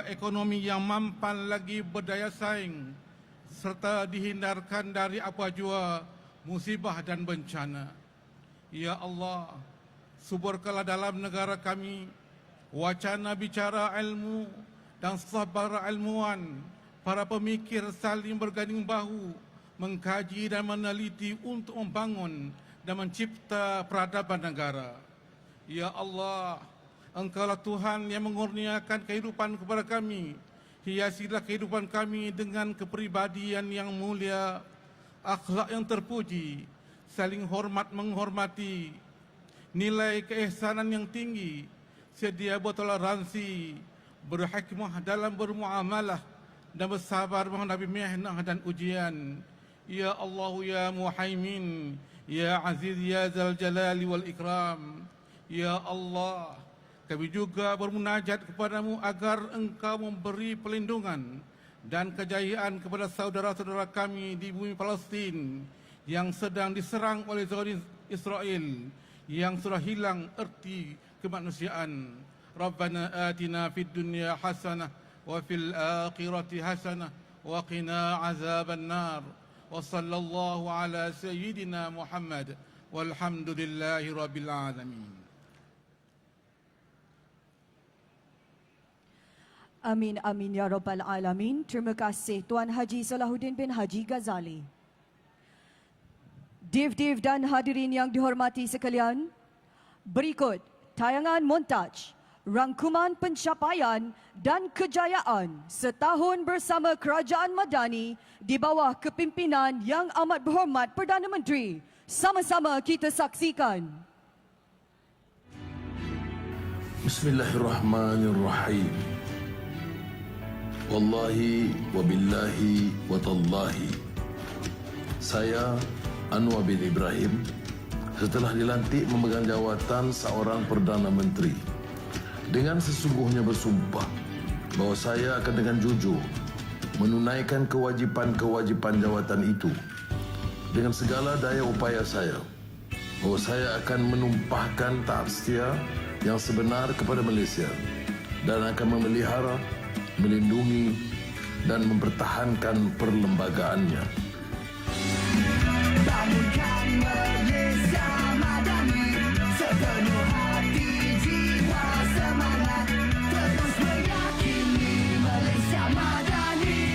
ekonomi yang mampan lagi berdaya saing serta dihindarkan dari apa jua musibah dan bencana. Ya Allah, suburkanlah dalam negara kami wacana bicara ilmu dan sabar ilmuwan, para pemikir saling berganding bahu mengkaji dan meneliti untuk membangun dan mencipta peradaban negara. Ya Allah, Engkaulah Tuhan yang mengurniakan kehidupan kepada kami. Hiasilah kehidupan kami dengan kepribadian yang mulia, akhlak yang terpuji, saling hormat menghormati, nilai keihsanan yang tinggi, sedia bertoleransi, berhikmah dalam bermuamalah dan bersabar menghadapi mihnah dan ujian. Ya Allah, ya Muhaimin, ya Aziz, ya Zal Jalali wal Ikram. Ya Allah, kami juga bermunajat kepadamu agar Engkau memberi pelindungan dan kejayaan kepada saudara-saudara kami di bumi Palestin yang sedang diserang oleh Zionis Israel, yang sudah hilang erti kemanusiaan. Rabbana atina fid dunya hasanah wa fil akhirati hasanah wa qina azaban nar. Wa sallallahu ala sayyidina Muhammad walhamdulillahi rabbil alamin. Amin, amin ya Rabbal Alamin. Terima kasih Tuan Haji Salahuddin bin Haji Ghazali. Div-div dan hadirin yang dihormati sekalian, berikut tayangan montaj rangkuman pencapaian dan kejayaan setahun bersama Kerajaan Madani di bawah kepimpinan Yang Amat Berhormat Perdana Menteri. Sama-sama kita saksikan. Bismillahirrahmanirrahim. Wallahi wabillahi watallahi, saya Anwar bin Ibrahim setelah dilantik memegang jawatan seorang Perdana Menteri dengan sesungguhnya bersumpah bahawa saya akan dengan jujur menunaikan kewajipan-kewajipan jawatan itu dengan segala daya upaya saya, bahawa saya akan menumpahkan taat setia yang sebenar kepada Malaysia dan akan memelihara, melindungi dan mempertahankan perlembagaannya. Bangunkan Malaysia Madani, sepenuh hati, jiwa, semangat, terus meyakini Malaysia Madani.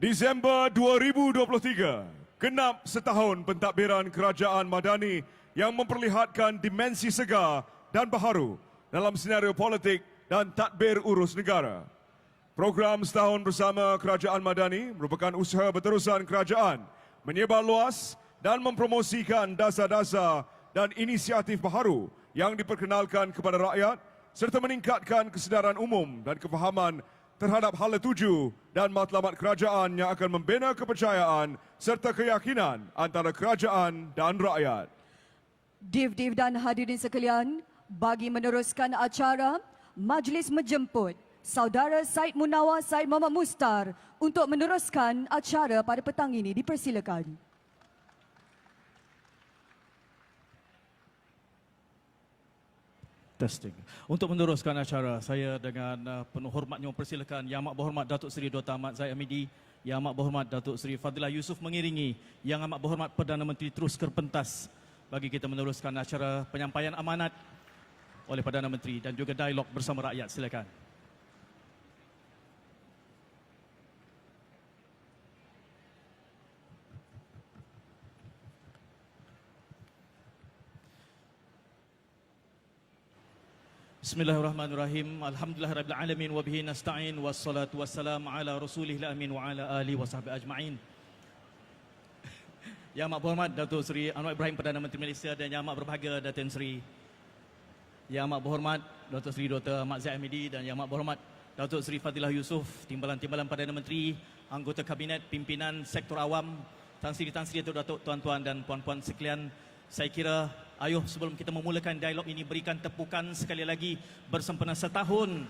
Disember 2023, genap setahun pentadbiran Kerajaan Madani yang memperlihatkan dimensi segar dan baharu dalam senario politik dan tadbir urus negara. Program setahun bersama Kerajaan Madani merupakan usaha berterusan kerajaan menyebar luas dan mempromosikan dasar-dasar dan inisiatif baharu yang diperkenalkan kepada rakyat serta meningkatkan kesedaran umum dan kefahaman terhadap hala tuju dan matlamat kerajaan yang akan membina kepercayaan serta keyakinan antara kerajaan dan rakyat. Div-div dan hadirin sekalian, bagi meneruskan acara, majlis menjemput Saudara Syed Munawar Syed Muhammad Mustar untuk meneruskan acara pada petang ini. Dipersilakan. Testing. Untuk meneruskan acara, saya dengan penuh hormatnya mempersilakan Yang Amat Berhormat Datuk Seri Dr. Ahmad Zahid Hamidi, Yang Amat Berhormat Datuk Seri Fadilah Yusof mengiringi Yang Amat Berhormat Perdana Menteri terus ke pentas bagi kita meneruskan acara penyampaian amanat oleh Perdana Menteri dan juga dialog bersama rakyat. Silakan. Bismillahirrahmanirrahim. Alhamdulillahirabbil alamin wa bihi nasta'in wassalatu wassalamu ala rasulihil amin wa ala alihi wasahbihi ajma'in. Yang Amat Berhormat Datuk Seri Anwar Ibrahim Perdana Menteri Malaysia dan Yang Amat Berbahagia Datin Seri Yang Amat Berhormat Datuk Seri Dr. Ahmad Zahid Hamidi dan Yang Amat Berhormat Datuk Seri Fadilah Yusof, Timbalan-timbalan Perdana Menteri, anggota Kabinet, pimpinan sektor awam, Tan Sri Datuk tuan-tuan dan puan-puan sekalian. Saya kira ayuh sebelum kita memulakan dialog ini berikan tepukan sekali lagi bersempena setahun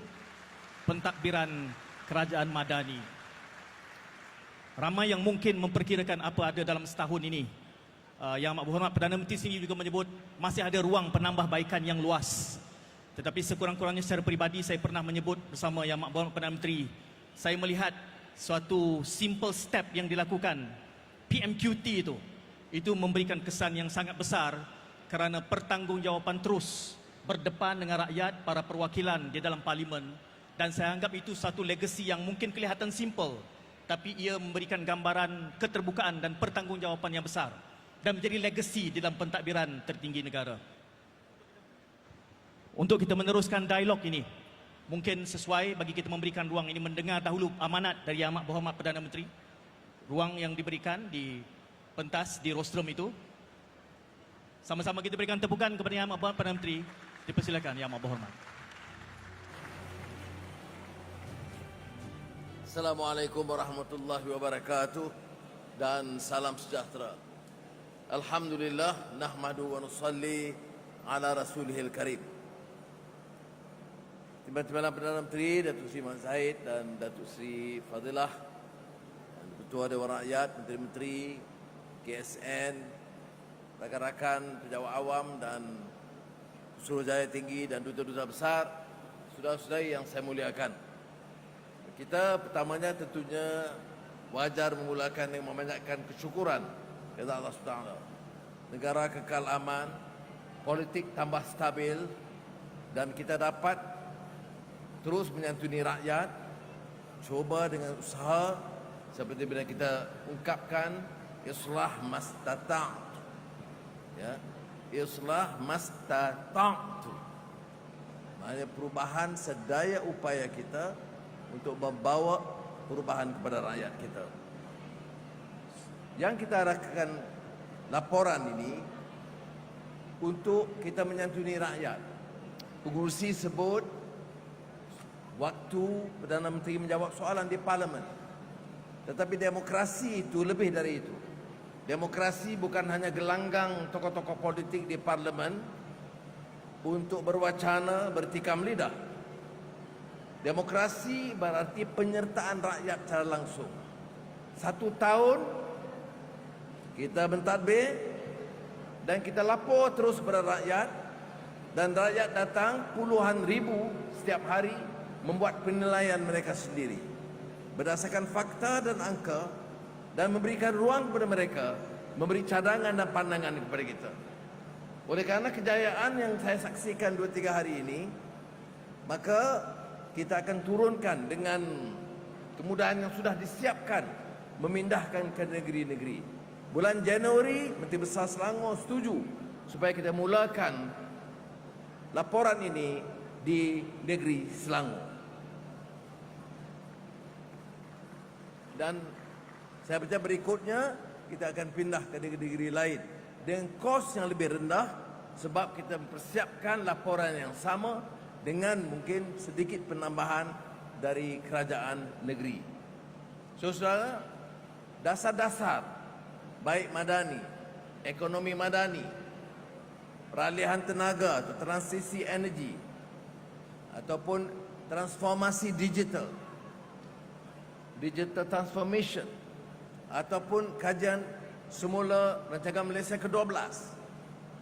pentadbiran Kerajaan Madani. Ramai yang mungkin memperkirakan apa ada dalam setahun ini. Yang Amat Berhormat Perdana Menteri sendiri juga menyebut masih ada ruang penambahbaikan yang luas. Tetapi sekurang-kurangnya secara peribadi saya pernah menyebut bersama Yang Amat Berhormat Perdana Menteri, saya melihat suatu simple step yang dilakukan, PMQT itu memberikan kesan yang sangat besar kerana pertanggungjawapan terus berdepan dengan rakyat, para perwakilan di dalam parlimen, dan saya anggap itu satu legasi yang mungkin kelihatan simple tapi ia memberikan gambaran keterbukaan dan pertanggungjawapan yang besar dan menjadi legasi di dalam pentadbiran tertinggi negara. Untuk kita meneruskan dialog ini, mungkin sesuai bagi kita memberikan ruang ini mendengar dahulu amanat dari Yang Amat Berhormat Perdana Menteri. Ruang yang diberikan di pentas di rostrum itu. Sama-sama kita berikan tepukan kepada Yang Amat Berhormat Perdana Menteri. Dipersilakan Yang Amat Berhormat. Assalamualaikum warahmatullahi wabarakatuh dan salam sejahtera. Alhamdulillah nahmadu wa nusalli ala rasulihil karim. Timbalan Perdana Menteri Datuk Seri Mat Zahid dan Datuk Seri Fadilah dan Ketua Dewan Rakyat, Menteri-Menteri, KSN, rakan-rakan pejabat awam dan Suruhanjaya Tinggi dan duta-duta besar, saudara-saudari yang saya muliakan. Kita pertamanya tentunya wajar memulakan dengan memanjatkan kesyukuran kepada Allah SWT. Negara kekal aman, politik tambah stabil dan kita dapat terus menyantuni rakyat, cuba dengan usaha seperti bila kita ungkapkan islah mastata'tu, ya, islah mastata'tu, maknanya perubahan sedaya upaya kita untuk membawa perubahan kepada rakyat kita. Yang kita arahkan laporan ini untuk kita menyantuni rakyat. Pengurusi sebut waktu Perdana Menteri menjawab soalan di Parlimen. Tetapi demokrasi itu lebih dari itu. Demokrasi bukan hanya gelanggang tokoh-tokoh politik di Parlimen untuk berwacana, bertikam lidah. Demokrasi berarti penyertaan rakyat secara langsung. 1 tahun kita mentadbir dan kita lapor terus kepada rakyat, dan rakyat datang puluhan ribu setiap hari membuat penilaian mereka sendiri berdasarkan fakta dan angka dan memberikan ruang kepada mereka memberi cadangan dan pandangan kepada kita. Oleh kerana kejayaan yang saya saksikan 2-3 hari ini, maka kita akan turunkan dengan kemudahan yang sudah disiapkan memindahkan ke negeri-negeri. Bulan Januari, Menteri Besar Selangor setuju supaya kita mulakan laporan ini di negeri Selangor. Dan saya percaya berikutnya kita akan pindah ke negeri-negeri lain dengan kos yang lebih rendah sebab kita mempersiapkan laporan yang sama dengan mungkin sedikit penambahan dari kerajaan negeri. Saudara, dasar-dasar baik madani, ekonomi madani, peralihan tenaga atau transisi energi ataupun transformasi digital transformation ataupun kajian semula rancangan Malaysia ke-12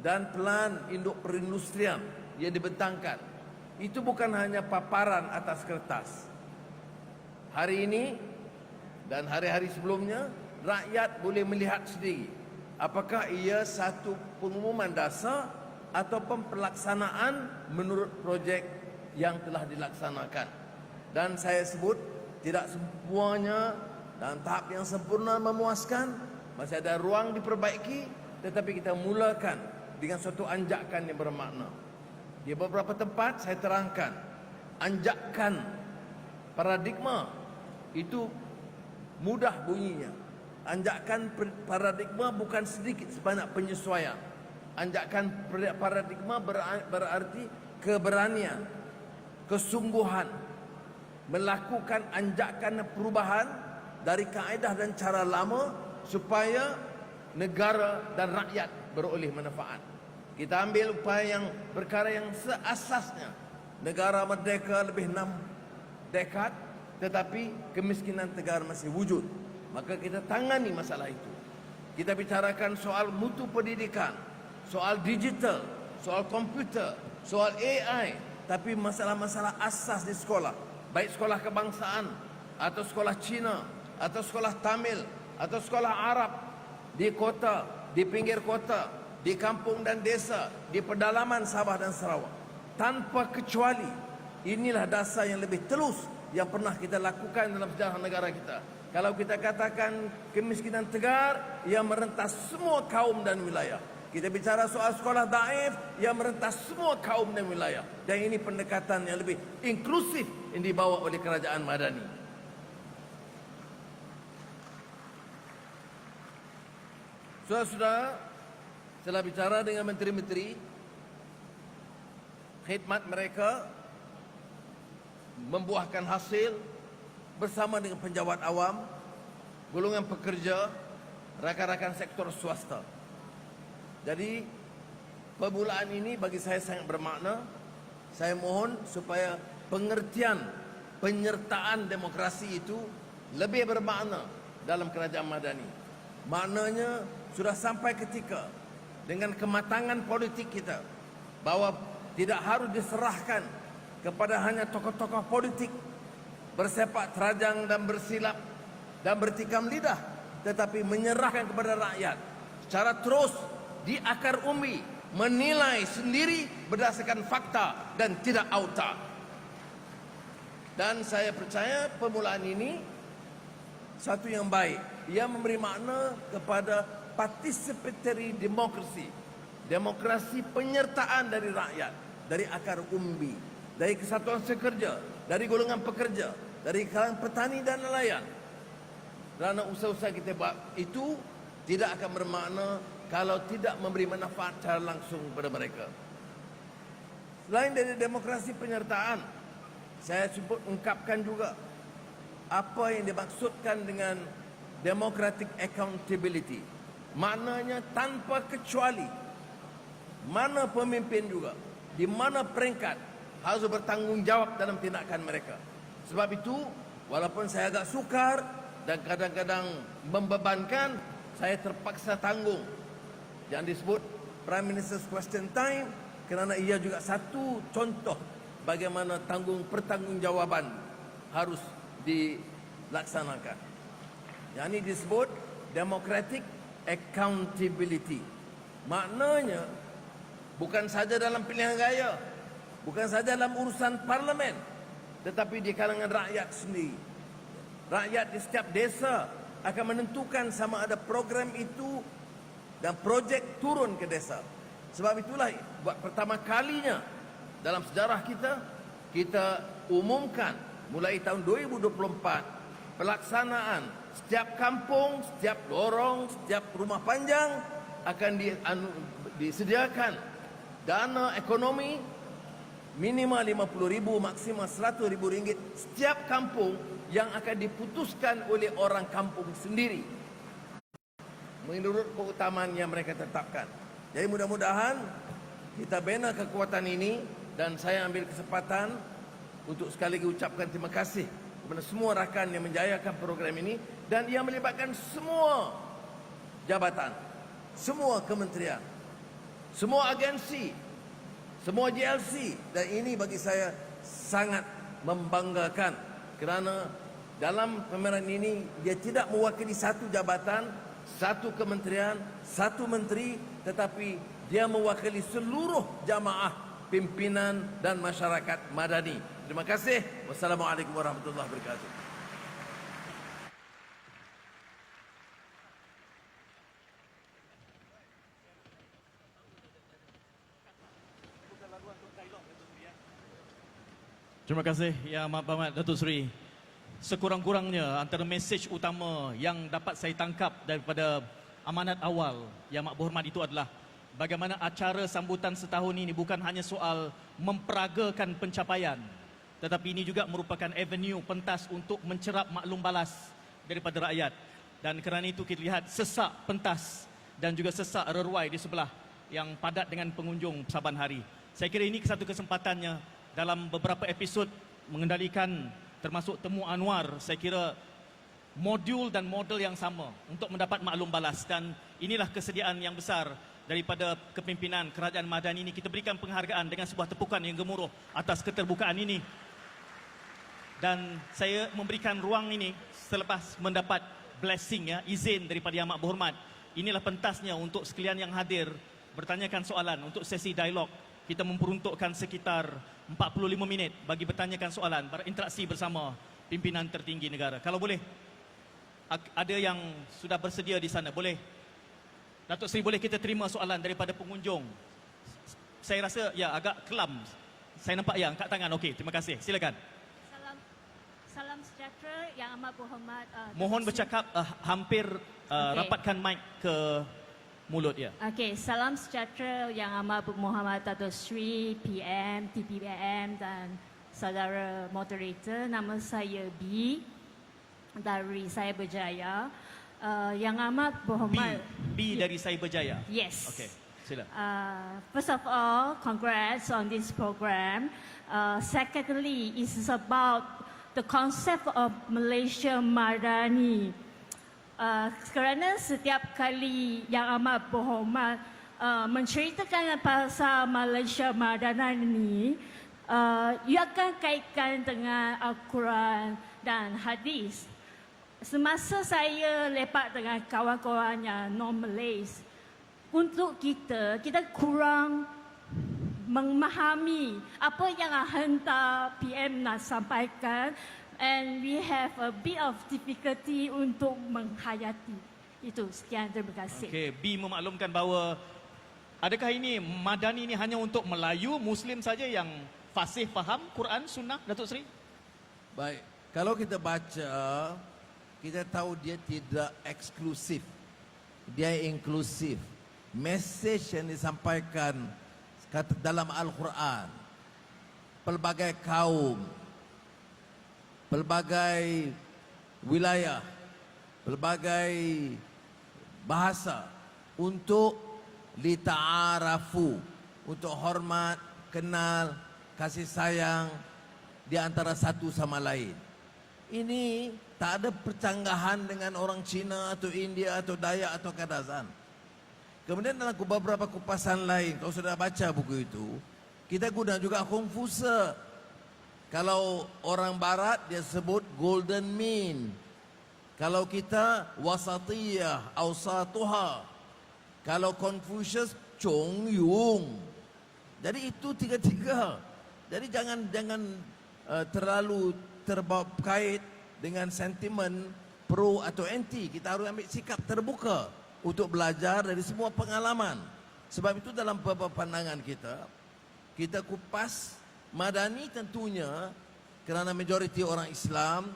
dan pelan induk perindustrian yang dibentangkan, itu bukan hanya paparan atas kertas. Hari ini dan hari-hari sebelumnya, rakyat boleh melihat sendiri apakah ia satu pengumuman dasar ataupun pelaksanaan menurut projek yang telah dilaksanakan. Dan saya sebut tidak semuanya dalam tahap yang sempurna memuaskan, masih ada ruang diperbaiki, tetapi kita mulakan dengan suatu anjakan yang bermakna. Di beberapa tempat saya terangkan, anjakan paradigma itu mudah bunyinya. Anjakan paradigma bukan sedikit sebanyak penyesuaian. Anjakan paradigma berarti keberanian, kesungguhan, melakukan anjakan perubahan dari kaedah dan cara lama supaya negara dan rakyat beroleh manfaat. Kita ambil upaya yang perkara yang seasasnya. Negara merdeka lebih 6 dekad, tetapi kemiskinan negara masih wujud. Maka kita tangani masalah itu. Kita bicarakan soal mutu pendidikan, soal digital, soal komputer, soal AI, tapi masalah-masalah asas di sekolah, baik sekolah kebangsaan atau sekolah Cina atau sekolah Tamil atau sekolah Arab, di kota, di pinggir kota, di kampung dan desa, di pedalaman Sabah dan Sarawak, tanpa kecuali. Inilah dasar yang lebih telus yang pernah kita lakukan dalam sejarah negara kita. Kalau kita katakan kemiskinan tegar yang merentas semua kaum dan wilayah, kita bicara soal sekolah daif yang merentas semua kaum dan wilayah. Dan ini pendekatan yang lebih inklusif yang dibawa oleh kerajaan Madani. Saudara-saudara, setelah bicara dengan menteri-menteri, khidmat mereka membuahkan hasil bersama dengan penjawat awam, golongan pekerja, rakan-rakan sektor swasta. Jadi permulaan ini bagi saya sangat bermakna. Saya mohon supaya pengertian penyertaan demokrasi itu lebih bermakna dalam kerajaan Madani. Maknanya sudah sampai ketika dengan kematangan politik kita bahawa tidak harus diserahkan kepada hanya tokoh-tokoh politik bersepak terajang dan bersilap dan bertikam lidah, tetapi menyerahkan kepada rakyat secara terus di akar umbi, menilai sendiri berdasarkan fakta dan tidak auta. Dan saya percaya permulaan ini satu yang baik. Ia memberi makna kepada participatory democracy, demokrasi penyertaan dari rakyat, dari akar umbi, dari kesatuan sekerja, dari golongan pekerja, dari kalangan petani dan nelayan. Kerana usaha-usaha kita buat itu tidak akan bermakna kalau tidak memberi manfaat secara langsung kepada mereka. Selain dari demokrasi penyertaan, saya sebut ungkapkan juga apa yang dimaksudkan dengan democratic accountability. Maknanya tanpa kecuali, mana pemimpin juga, di mana peringkat, harus bertanggungjawab dalam tindakan mereka. Sebab itu, walaupun saya agak sukar dan kadang-kadang membebankan, saya terpaksa tanggung. Yang disebut Prime Minister's Question Time, kerana ia juga satu contoh bagaimana pertanggungjawaban harus dilaksanakan. Yang ini disebut democratic accountability. Maknanya bukan saja dalam pilihan raya, bukan saja dalam urusan parlimen, tetapi di kalangan rakyat sendiri. Rakyat di setiap desa akan menentukan sama ada program itu dan projek turun ke desa. Sebab itulah buat pertama kalinya dalam sejarah kita umumkan mulai tahun 2024 pelaksanaan setiap kampung, setiap lorong, setiap rumah panjang akan disediakan dana ekonomi minimal RM50,000 maksimal RM100,000 setiap kampung yang akan diputuskan oleh orang kampung sendiri menurut keutamaan yang mereka tetapkan. Jadi mudah-mudahan kita bina kekuatan ini dan saya ambil kesempatan untuk sekali lagi ucapkan terima kasih kepada semua rakan yang menjayakan program ini dan yang melibatkan semua jabatan, semua kementerian, semua agensi, semua GLC, dan ini bagi saya sangat membanggakan kerana dalam pameran ini dia tidak mewakili satu jabatan, satu kementerian, satu menteri, tetapi dia mewakili seluruh jamaah, pimpinan dan masyarakat madani. Terima kasih. Wassalamualaikum warahmatullahi wabarakatuh. Terima kasih Yang Amat Berhormat Datuk Seri. Sekurang-kurangnya antara mesej utama yang dapat saya tangkap daripada amanat awal Yang Amat Berhormat itu adalah bagaimana acara sambutan setahun ini bukan hanya soal memperagakan pencapaian, tetapi ini juga merupakan avenue pentas untuk mencerap maklum balas daripada rakyat. Dan kerana itu kita lihat sesak pentas dan juga sesak reruai di sebelah yang padat dengan pengunjung saban hari. Saya kira ini satu kesempatannya dalam beberapa episod mengendalikan termasuk Temu Anwar. Saya kira modul dan model yang sama untuk mendapat maklum balas, dan inilah kesediaan yang besar daripada kepimpinan Kerajaan Madani ini. Kita berikan penghargaan dengan sebuah tepukan yang gemuruh atas keterbukaan ini. Dan saya memberikan ruang ini selepas mendapat blessing, izin daripada Yang Amat Berhormat. Inilah pentasnya untuk sekalian yang hadir bertanyakan soalan untuk sesi dialog. Kita memperuntukkan sekitar 45 minit bagi bertanyakan soalan, berinteraksi bersama pimpinan tertinggi negara. Kalau boleh, ada yang sudah bersedia di sana, boleh Datuk Seri, boleh kita terima soalan daripada pengunjung. Saya rasa ya agak kelam. Saya nampak ya angkat tangan. Okey, terima kasih. Silakan. Salam sejahtera Yang Amat Berhormat. Mohon bercakap hampir rapatkan mic ke mulut ya. Okey, salam sejahtera Yang Amat Berhormat Datuk Seri, PM, TPPM dan saudara moderator. Nama saya B dari Cyberjaya. Yang Amat Berhormat B dari Cyberjaya. Yes. Okey, sila. First of all, congrats on this program. Secondly, it's about the concept of Malaysia Madani. Kerana setiap kali Yang Amat Berhormat menceritakan pasal Malaysia Madani, ia akan kaitkan dengan Al-Quran dan hadis. Semasa saya lepak dengan kawan-kawan yang non-Malays, untuk kita kurang memahami apa yang hentak PM nak sampaikan, and we have a bit of difficulty untuk menghayati. Itu, sekian, terima kasih. Okey, B memaklumkan bahawa adakah ini Madani ini hanya untuk Melayu, Muslim saja yang fasih faham Quran, Sunnah, Datuk Seri? Baik, kalau kita baca, kita tahu dia tidak eksklusif, dia inklusif. Mesej yang disampaikan dalam Al-Quran, pelbagai kaum, pelbagai wilayah, pelbagai bahasa, untuk lita'arafu, untuk hormat, kenal, kasih sayang di antara satu sama lain. Ini tak ada percanggahan dengan orang Cina atau India atau Dayak atau Kadazan. Kemudian dalam beberapa kupasan lain, kalau sudah baca buku itu, kita guna juga Confucius. Kalau orang Barat dia sebut golden mean. Kalau kita wasatiyah, awsatuha. Kalau Confucius Chong Yung. Jadi itu tiga-tiga. Jadi jangan terlalu terbawa kait dengan sentimen pro atau anti. Kita harus ambil sikap terbuka untuk belajar dari semua pengalaman. Sebab itu dalam beberapa pandangan kita kupas Madani tentunya kerana majoriti orang Islam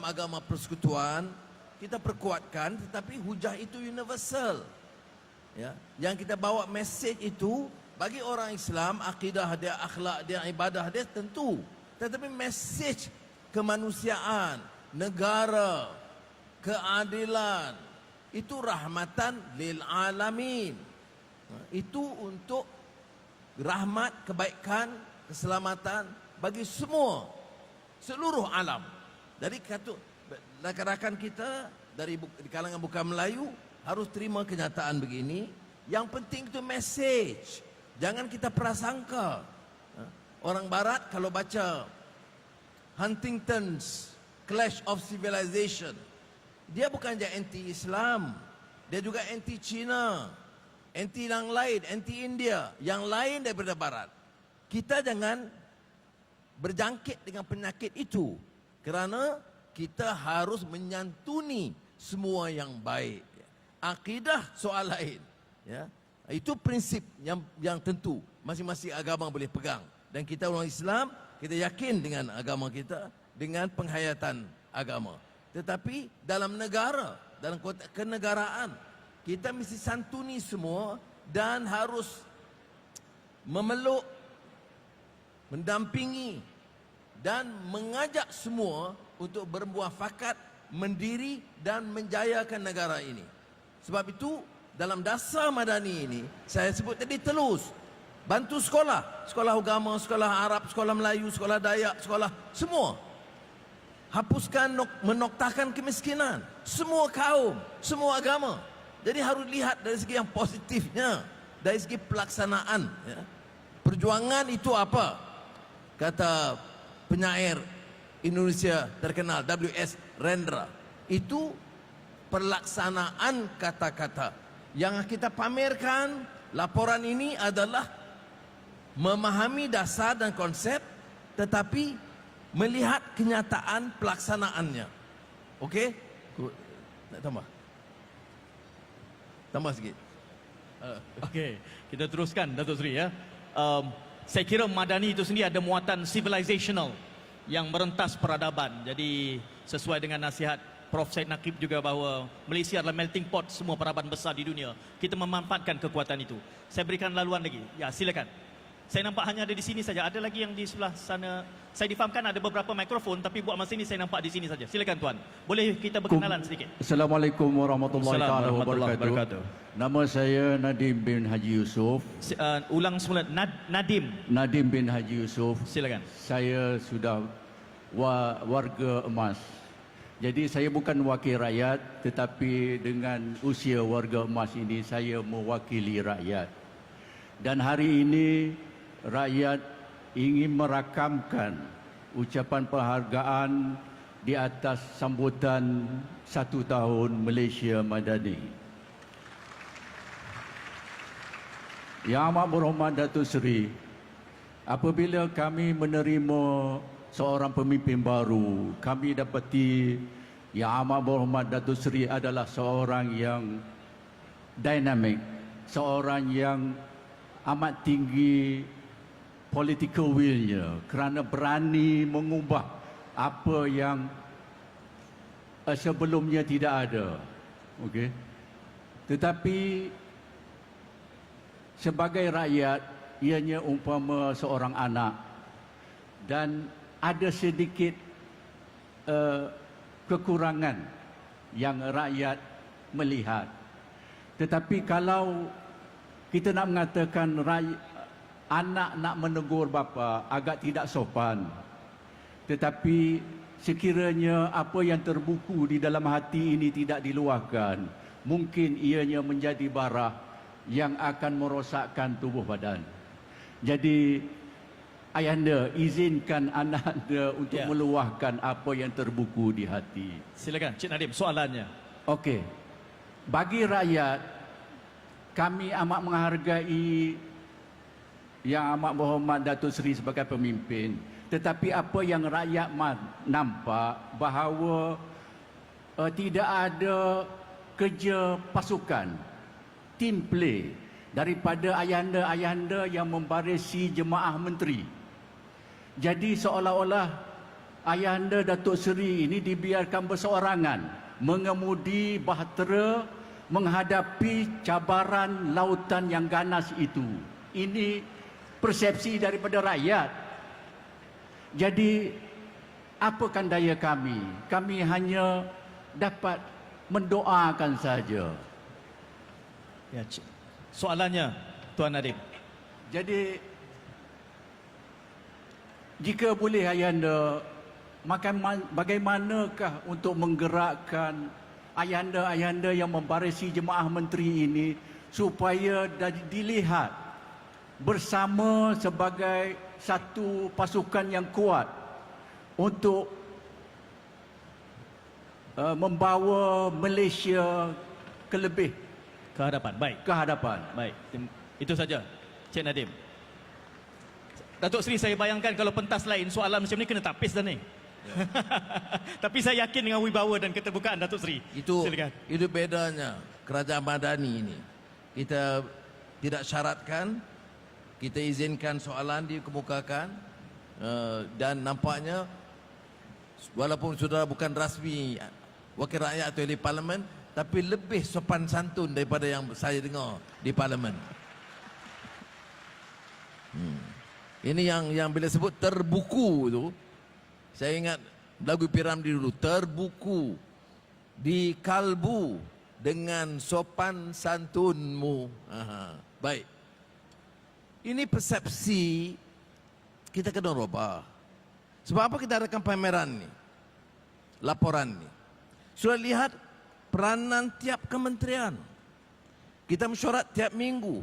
agama persekutuan, kita perkuatkan, tetapi hujah itu universal. Ya, yang kita bawa message itu bagi orang Islam, akidah dia, akhlak dia, ibadah dia tentu. Tetapi message kemanusiaan, negara, keadilan, itu rahmatan lil alamin. Itu untuk rahmat, kebaikan, keselamatan bagi semua, seluruh alam. Dari rakan-rakan kita di kalangan bukan Melayu harus terima kenyataan begini. Yang penting itu message. Jangan kita prasangka. Orang Barat kalau baca Huntington's Clash of Civilization, dia bukan saja anti-Islam, dia juga anti-Cina, anti yang lain, anti-India, yang lain daripada Barat. Kita jangan berjangkit dengan penyakit itu, kerana kita harus menyantuni semua yang baik. Akidah soal lain, ya. Itu prinsip yang tentu masing-masing agama boleh pegang. Dan kita orang Islam, kita yakin dengan agama kita, dengan penghayatan agama. Tetapi dalam negara, dalam konteks kenegaraan, kita mesti santuni semua dan harus memeluk, mendampingi dan mengajak semua untuk bermuafakat, mendiri dan menjayakan negara ini. Sebab itu dalam dasar Madani ini saya sebut tadi telus. Bantu sekolah, sekolah agama, sekolah Arab, sekolah Melayu, sekolah Dayak, sekolah semua. Hapuskan, menoktakan kemiskinan. Semua kaum, semua agama. Jadi harus lihat dari segi yang positifnya, dari segi pelaksanaan. Ya. Perjuangan itu apa? Kata penyair Indonesia terkenal W.S. Rendra, itu pelaksanaan kata-kata. Yang kita pamerkan laporan ini adalah memahami dasar dan konsep, tetapi melihat kenyataan pelaksanaannya. Okey? Nak tambah? Tambah sikit. Okey, kita teruskan Datuk Seri ya. Saya kira Madani itu sendiri ada muatan civilizational yang merentas peradaban. Jadi sesuai dengan nasihat Prof. Syed Naqib juga bahawa Malaysia adalah melting pot semua peradaban besar di dunia. Kita memanfaatkan kekuatan itu. Saya berikan laluan lagi. Ya, silakan. Saya nampak hanya ada di sini saja. Ada lagi yang di sebelah sana. Saya difahamkan ada beberapa mikrofon, tapi buat masa ini saya nampak di sini saja. Silakan tuan. Boleh kita berkenalan sedikit? Assalamualaikum warahmatullahi wabarakatuh. Nama saya Nadim bin Haji Yusof. Ulang semula. Nadim. Nadim bin Haji Yusof. Silakan. Saya sudah warga emas. Jadi saya bukan wakil rakyat, tetapi dengan usia warga emas ini saya mewakili rakyat. Dan hari ini rakyat ingin merakamkan ucapan penghargaan di atas sambutan 1 tahun Malaysia Madani. Yang amat berhormat Datuk Seri, apabila kami menerima seorang pemimpin baru, kami dapati Yang amat berhormat Datuk Seri adalah seorang yang dinamik, seorang yang amat tinggi political will-nya kerana berani mengubah apa yang sebelumnya tidak ada. Okey. Tetapi sebagai rakyat, ianya umpama seorang anak dan ada sedikit kekurangan yang rakyat melihat. Tetapi kalau kita nak mengatakan anak nak menegur bapa agak tidak sopan. Tetapi sekiranya apa yang terbuku di dalam hati ini tidak diluahkan, mungkin ianya menjadi bara yang akan merosakkan tubuh badan. Jadi ayahanda izinkan anak anda untuk meluahkan apa yang terbuku di hati. Silakan Cik Nadim, soalannya. Okey. Bagi rakyat, kami amat menghargai Yang Amat Berhormat Datuk Seri sebagai pemimpin. Tetapi apa yang rakyat nampak bahawa tidak ada kerja pasukan, team play daripada ayahanda-ayahanda yang membarisi jemaah menteri. Jadi seolah-olah ayahanda Datuk Seri ini dibiarkan berseorangan mengemudi bahtera menghadapi cabaran lautan yang ganas itu. Ini persepsi daripada rakyat. Jadi apakan daya kami? Kami hanya dapat mendoakan saja. Ya, soalannya Tuan Nadim. Jadi jika boleh ayahanda, bagaimanakah untuk menggerakkan ayahanda-ayahanda yang membarisi jemaah menteri ini supaya dilihat bersama sebagai satu pasukan yang kuat untuk membawa Malaysia Ke hadapan. Baik. ke hadapan. Baik. Itu saja, Cik Nadim. Datuk Seri, saya bayangkan kalau pentas lain soalan macam ni kena tapis dah ni. Tapi saya yakin dengan wibawa dan keterbukaan Datuk Seri. Silakan. Itu bedanya kerajaan madani ini. Kita tidak syaratkan, kita izinkan soalan dikemukakan, dan nampaknya walaupun sudah bukan rasmi wakil rakyat atau ahli parlimen, tapi lebih sopan santun daripada yang saya dengar di parlimen. Ini yang bila sebut terbuku tu, saya ingat lagu P. Ramlee dulu, terbuku di kalbu dengan sopan santunmu. Baik. Ini persepsi kita kena ubah. Sebab apa kita adakan pameran ni? Laporan ni. Sudah lihat peranan tiap kementerian. Kita mesyuarat tiap minggu.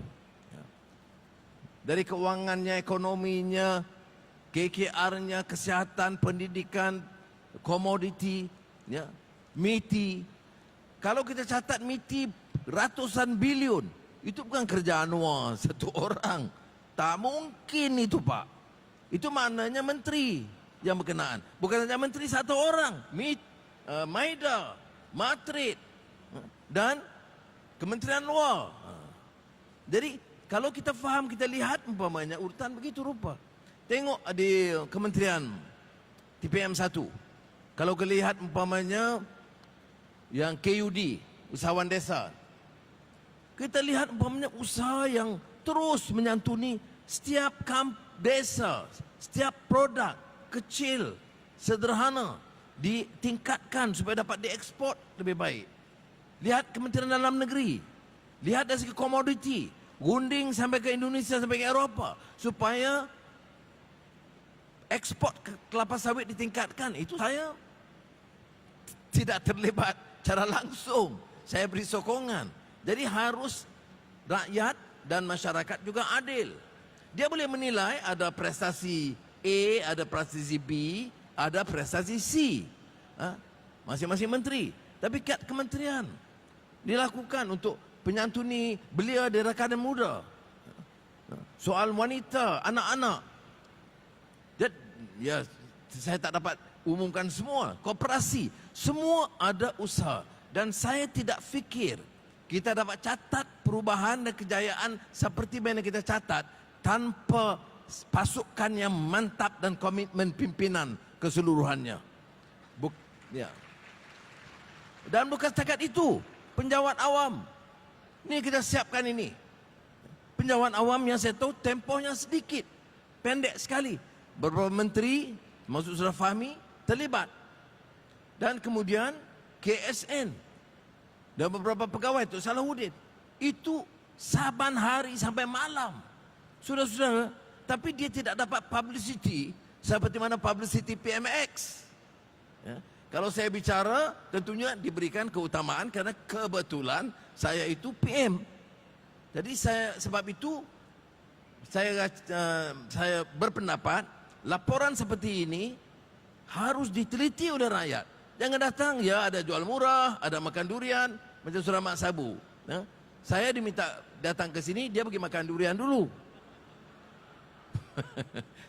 Dari keuangannya, ekonominya, KKR-nya, kesihatan, pendidikan, komoditi, ya, MITI. Kalau kita catat MITI ratusan bilion, itu bukan kerja Anwar satu orang. Tak mungkin itu, Pak. Itu maknanya menteri yang berkenaan. Bukan saja menteri satu orang. Maida, Matrid, dan Kementerian Luar. Jadi kalau kita faham, kita lihat umpamanya urutan begitu rupa. Tengok di Kementerian TPM 1. Kalau kita lihat umpamanya yang KUD, usahawan desa. Kita lihat umpamanya usaha yang terus menyantuni setiap desa, setiap produk kecil, sederhana ditingkatkan supaya dapat diekspor lebih baik. Lihat Kementerian Dalam Negeri. Lihat dari segi komoditi, gunding sampai ke Indonesia, sampai ke Eropah, supaya ekspor kelapa sawit ditingkatkan. Itu saya tidak terlibat secara langsung. Saya beri sokongan. Jadi harus rakyat dan masyarakat juga adil. Dia boleh menilai ada prestasi A, ada prestasi B, ada prestasi C. Masing-masing menteri. Tapi kat kementerian dilakukan untuk penyantuni belia di rakan muda. Soal wanita, anak-anak. Ya, saya tak dapat umumkan semua. Koperasi, semua ada usaha. Dan saya tidak fikir kita dapat catat perubahan dan kejayaan seperti mana kita catat tanpa pasukan yang mantap dan komitmen pimpinan keseluruhannya. Ya. Dan bukan setakat itu, penjawat awam. Ini kita siapkan ini. Penjawat awam yang saya tahu tempohnya sedikit, pendek sekali. Beberapa menteri, maksud Saudara Fahmi, terlibat. Dan kemudian KSN dan beberapa pegawai Tok Salahuddin. Itu saban hari sampai malam. Saudara-saudara, tapi dia tidak dapat publicity seperti mana publicity PMX. Ya. Kalau saya bicara, tentunya diberikan keutamaan karena kebetulan saya itu PM. Jadi sebab itu saya berpendapat laporan seperti ini harus diteliti oleh rakyat. Jangan datang, ya ada jual murah, ada makan durian, macam Surah Mak Sabu. Ya. Saya diminta datang ke sini, dia pergi makan durian dulu.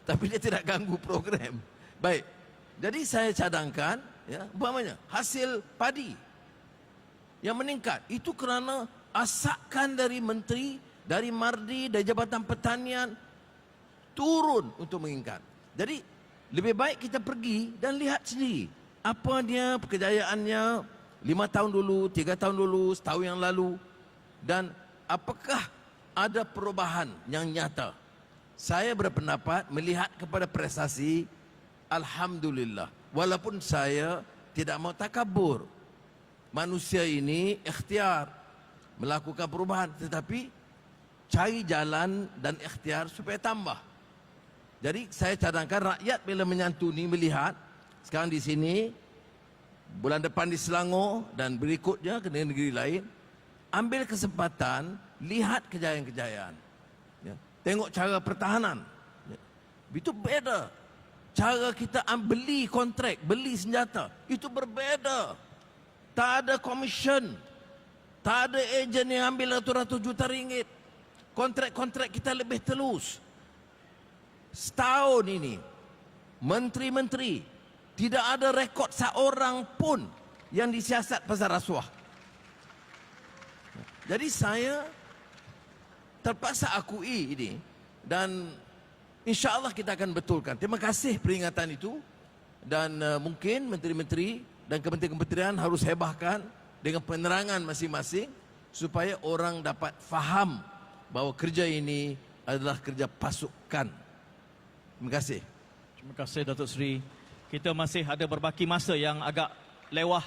Tapi dia tidak ganggu program. Baik, jadi saya cadangkan ya, umpamanya hasil padi yang meningkat, itu kerana asakan dari menteri, dari Mardi, dari Jabatan Pertanian turun untuk meningkat. Jadi lebih baik kita pergi dan lihat sendiri apa dia pekerjaannya 5 tahun dulu, 3 tahun dulu, setahun yang lalu, dan apakah ada perubahan yang nyata. Saya berpendapat melihat kepada prestasi, alhamdulillah. Walaupun saya tidak mau takabur. Manusia ini ikhtiar melakukan perubahan, tetapi cari jalan dan ikhtiar supaya tambah. Jadi saya cadangkan rakyat bila menyantuni melihat sekarang di sini, bulan depan di Selangor dan berikutnya ke negeri lain, ambil kesempatan lihat kejayaan-kejayaan. Ya. Tengok cara pertahanan. Ya. Itu beda. Cara kita beli kontrak, beli senjata, itu berbeza. Tak ada komisen, tak ada ejen yang ambil ratus-ratus juta ringgit. Kontrak-kontrak kita lebih telus. Setahun ini, menteri-menteri, tidak ada rekod seorang pun yang disiasat pasal rasuah. Jadi saya terpaksa akui ini, dan insya-Allah kita akan betulkan. Terima kasih peringatan itu, dan mungkin menteri-menteri dan kementerian-kementerian harus hebahkan dengan penerangan masing-masing supaya orang dapat faham bahawa kerja ini adalah kerja pasukan. Terima kasih. Terima kasih Datuk Seri. Kita masih ada berbaki masa yang agak lewah.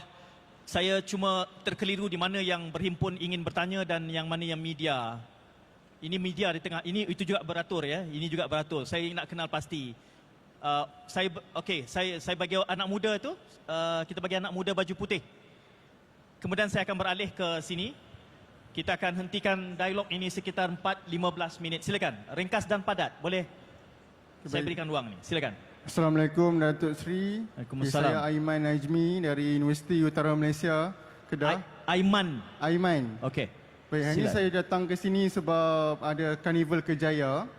Saya cuma terkeliru di mana yang berhimpun ingin bertanya dan yang mana yang media. Ini media di tengah. Ini itu juga beratur ya. Ini juga beratur. Saya nak kenal pasti. Saya bagi anak muda tu. Kita bagi anak muda baju putih. Kemudian saya akan beralih ke sini. Kita akan hentikan dialog ini sekitar 4-15 minit. Silakan. Ringkas dan padat. Boleh? Saya berikan ruang ni. Silakan. Assalamualaikum Datuk Seri. Waalaikumsalam. Saya Aiman Najmi dari Universiti Utara Malaysia, Kedah. Aiman. Okey. Baik, hari ini saya datang ke sini sebab ada Karnival Kerjaya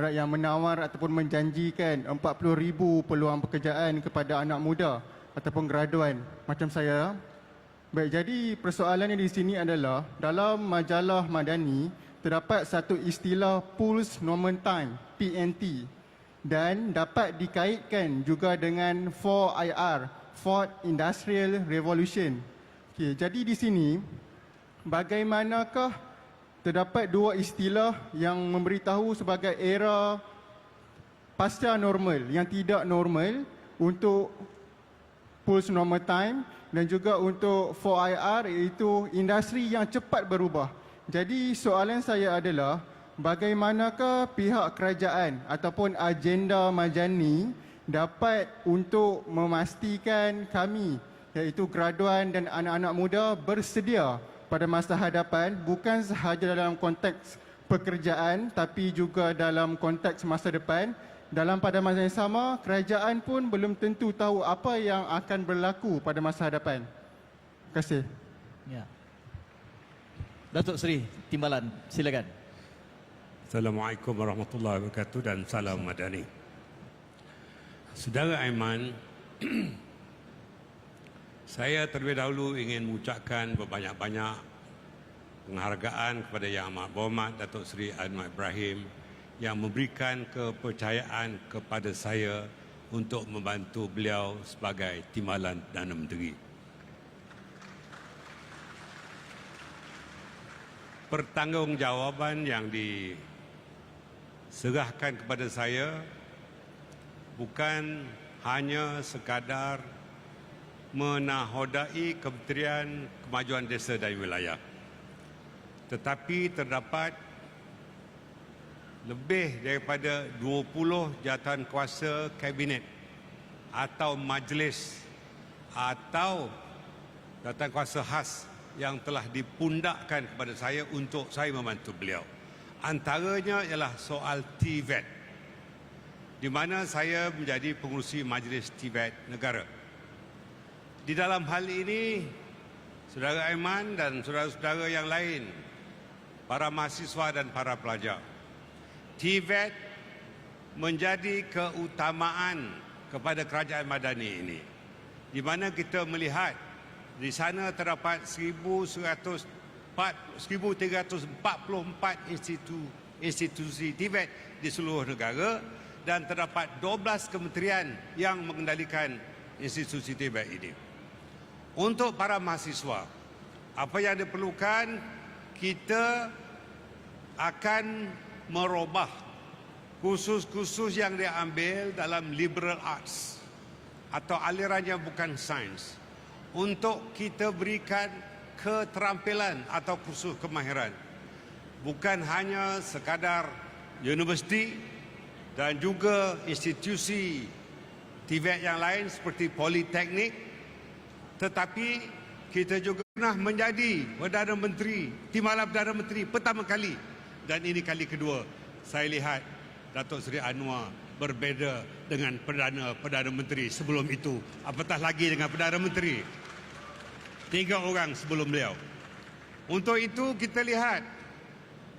yang menawar ataupun menjanjikan 40,000 peluang pekerjaan kepada anak muda ataupun graduan macam saya. Baik, jadi persoalannya di sini adalah dalam majalah Madani terdapat satu istilah Pulse Normal Time, PNT, dan dapat dikaitkan juga dengan 4IR, Fourth Industrial Revolution. Okey, jadi di sini bagaimanakah terdapat dua istilah yang memberitahu sebagai era pasca normal yang tidak normal untuk Pulse Normal Time dan juga untuk 4IR, iaitu industri yang cepat berubah. Jadi soalan saya adalah bagaimanakah pihak kerajaan ataupun agenda Madani dapat untuk memastikan kami, iaitu graduan dan anak-anak muda bersedia pada masa hadapan, bukan sahaja dalam konteks pekerjaan tapi juga dalam konteks masa depan. Dalam pada masa yang sama, kerajaan pun belum tentu tahu apa yang akan berlaku pada masa hadapan. Terima kasih. Ya. Datuk Seri Timbalan, silakan. Assalamualaikum warahmatullahi wabarakatuh dan salam Madani. Saudara Aiman, saya terlebih dahulu ingin mengucapkan berbanyak-banyak penghargaan kepada Yang Amat Berhormat Datuk Seri Anwar Ibrahim yang memberikan kepercayaan kepada saya untuk membantu beliau sebagai Timbalan Perdana Menteri. Pertanggungjawaban yang diserahkan kepada saya bukan hanya sekadar menahodai Kementerian Kemajuan Desa dan Wilayah, tetapi terdapat lebih daripada 20 jawatankuasa kabinet atau majlis atau jawatankuasa khas yang telah dipundakkan kepada saya untuk saya membantu beliau. Antaranya ialah soal TVET, di mana saya menjadi pengurusi majlis TVET negara. Di dalam hal ini, saudara Aiman dan saudara-saudara yang lain, para mahasiswa dan para pelajar, TVET menjadi keutamaan kepada kerajaan Madani ini. di mana kita melihat di sana terdapat 1,344 institusi TVET di seluruh negara dan terdapat 12 kementerian yang mengendalikan institusi TVET ini. Untuk para mahasiswa, apa yang diperlukan, kita akan merubah kursus-kursus yang diambil dalam liberal arts atau aliran yang bukan sains untuk kita berikan keterampilan atau kursus kemahiran. Bukan hanya sekadar universiti dan juga institusi TVET yang lain seperti politeknik, tetapi kita juga pernah menjadi Perdana Menteri, Timbalan Perdana Menteri pertama kali, dan ini kali kedua saya lihat Datuk Seri Anwar berbeza dengan Perdana Menteri sebelum itu, apatah lagi dengan Perdana Menteri 3 orang sebelum beliau. Untuk itu kita lihat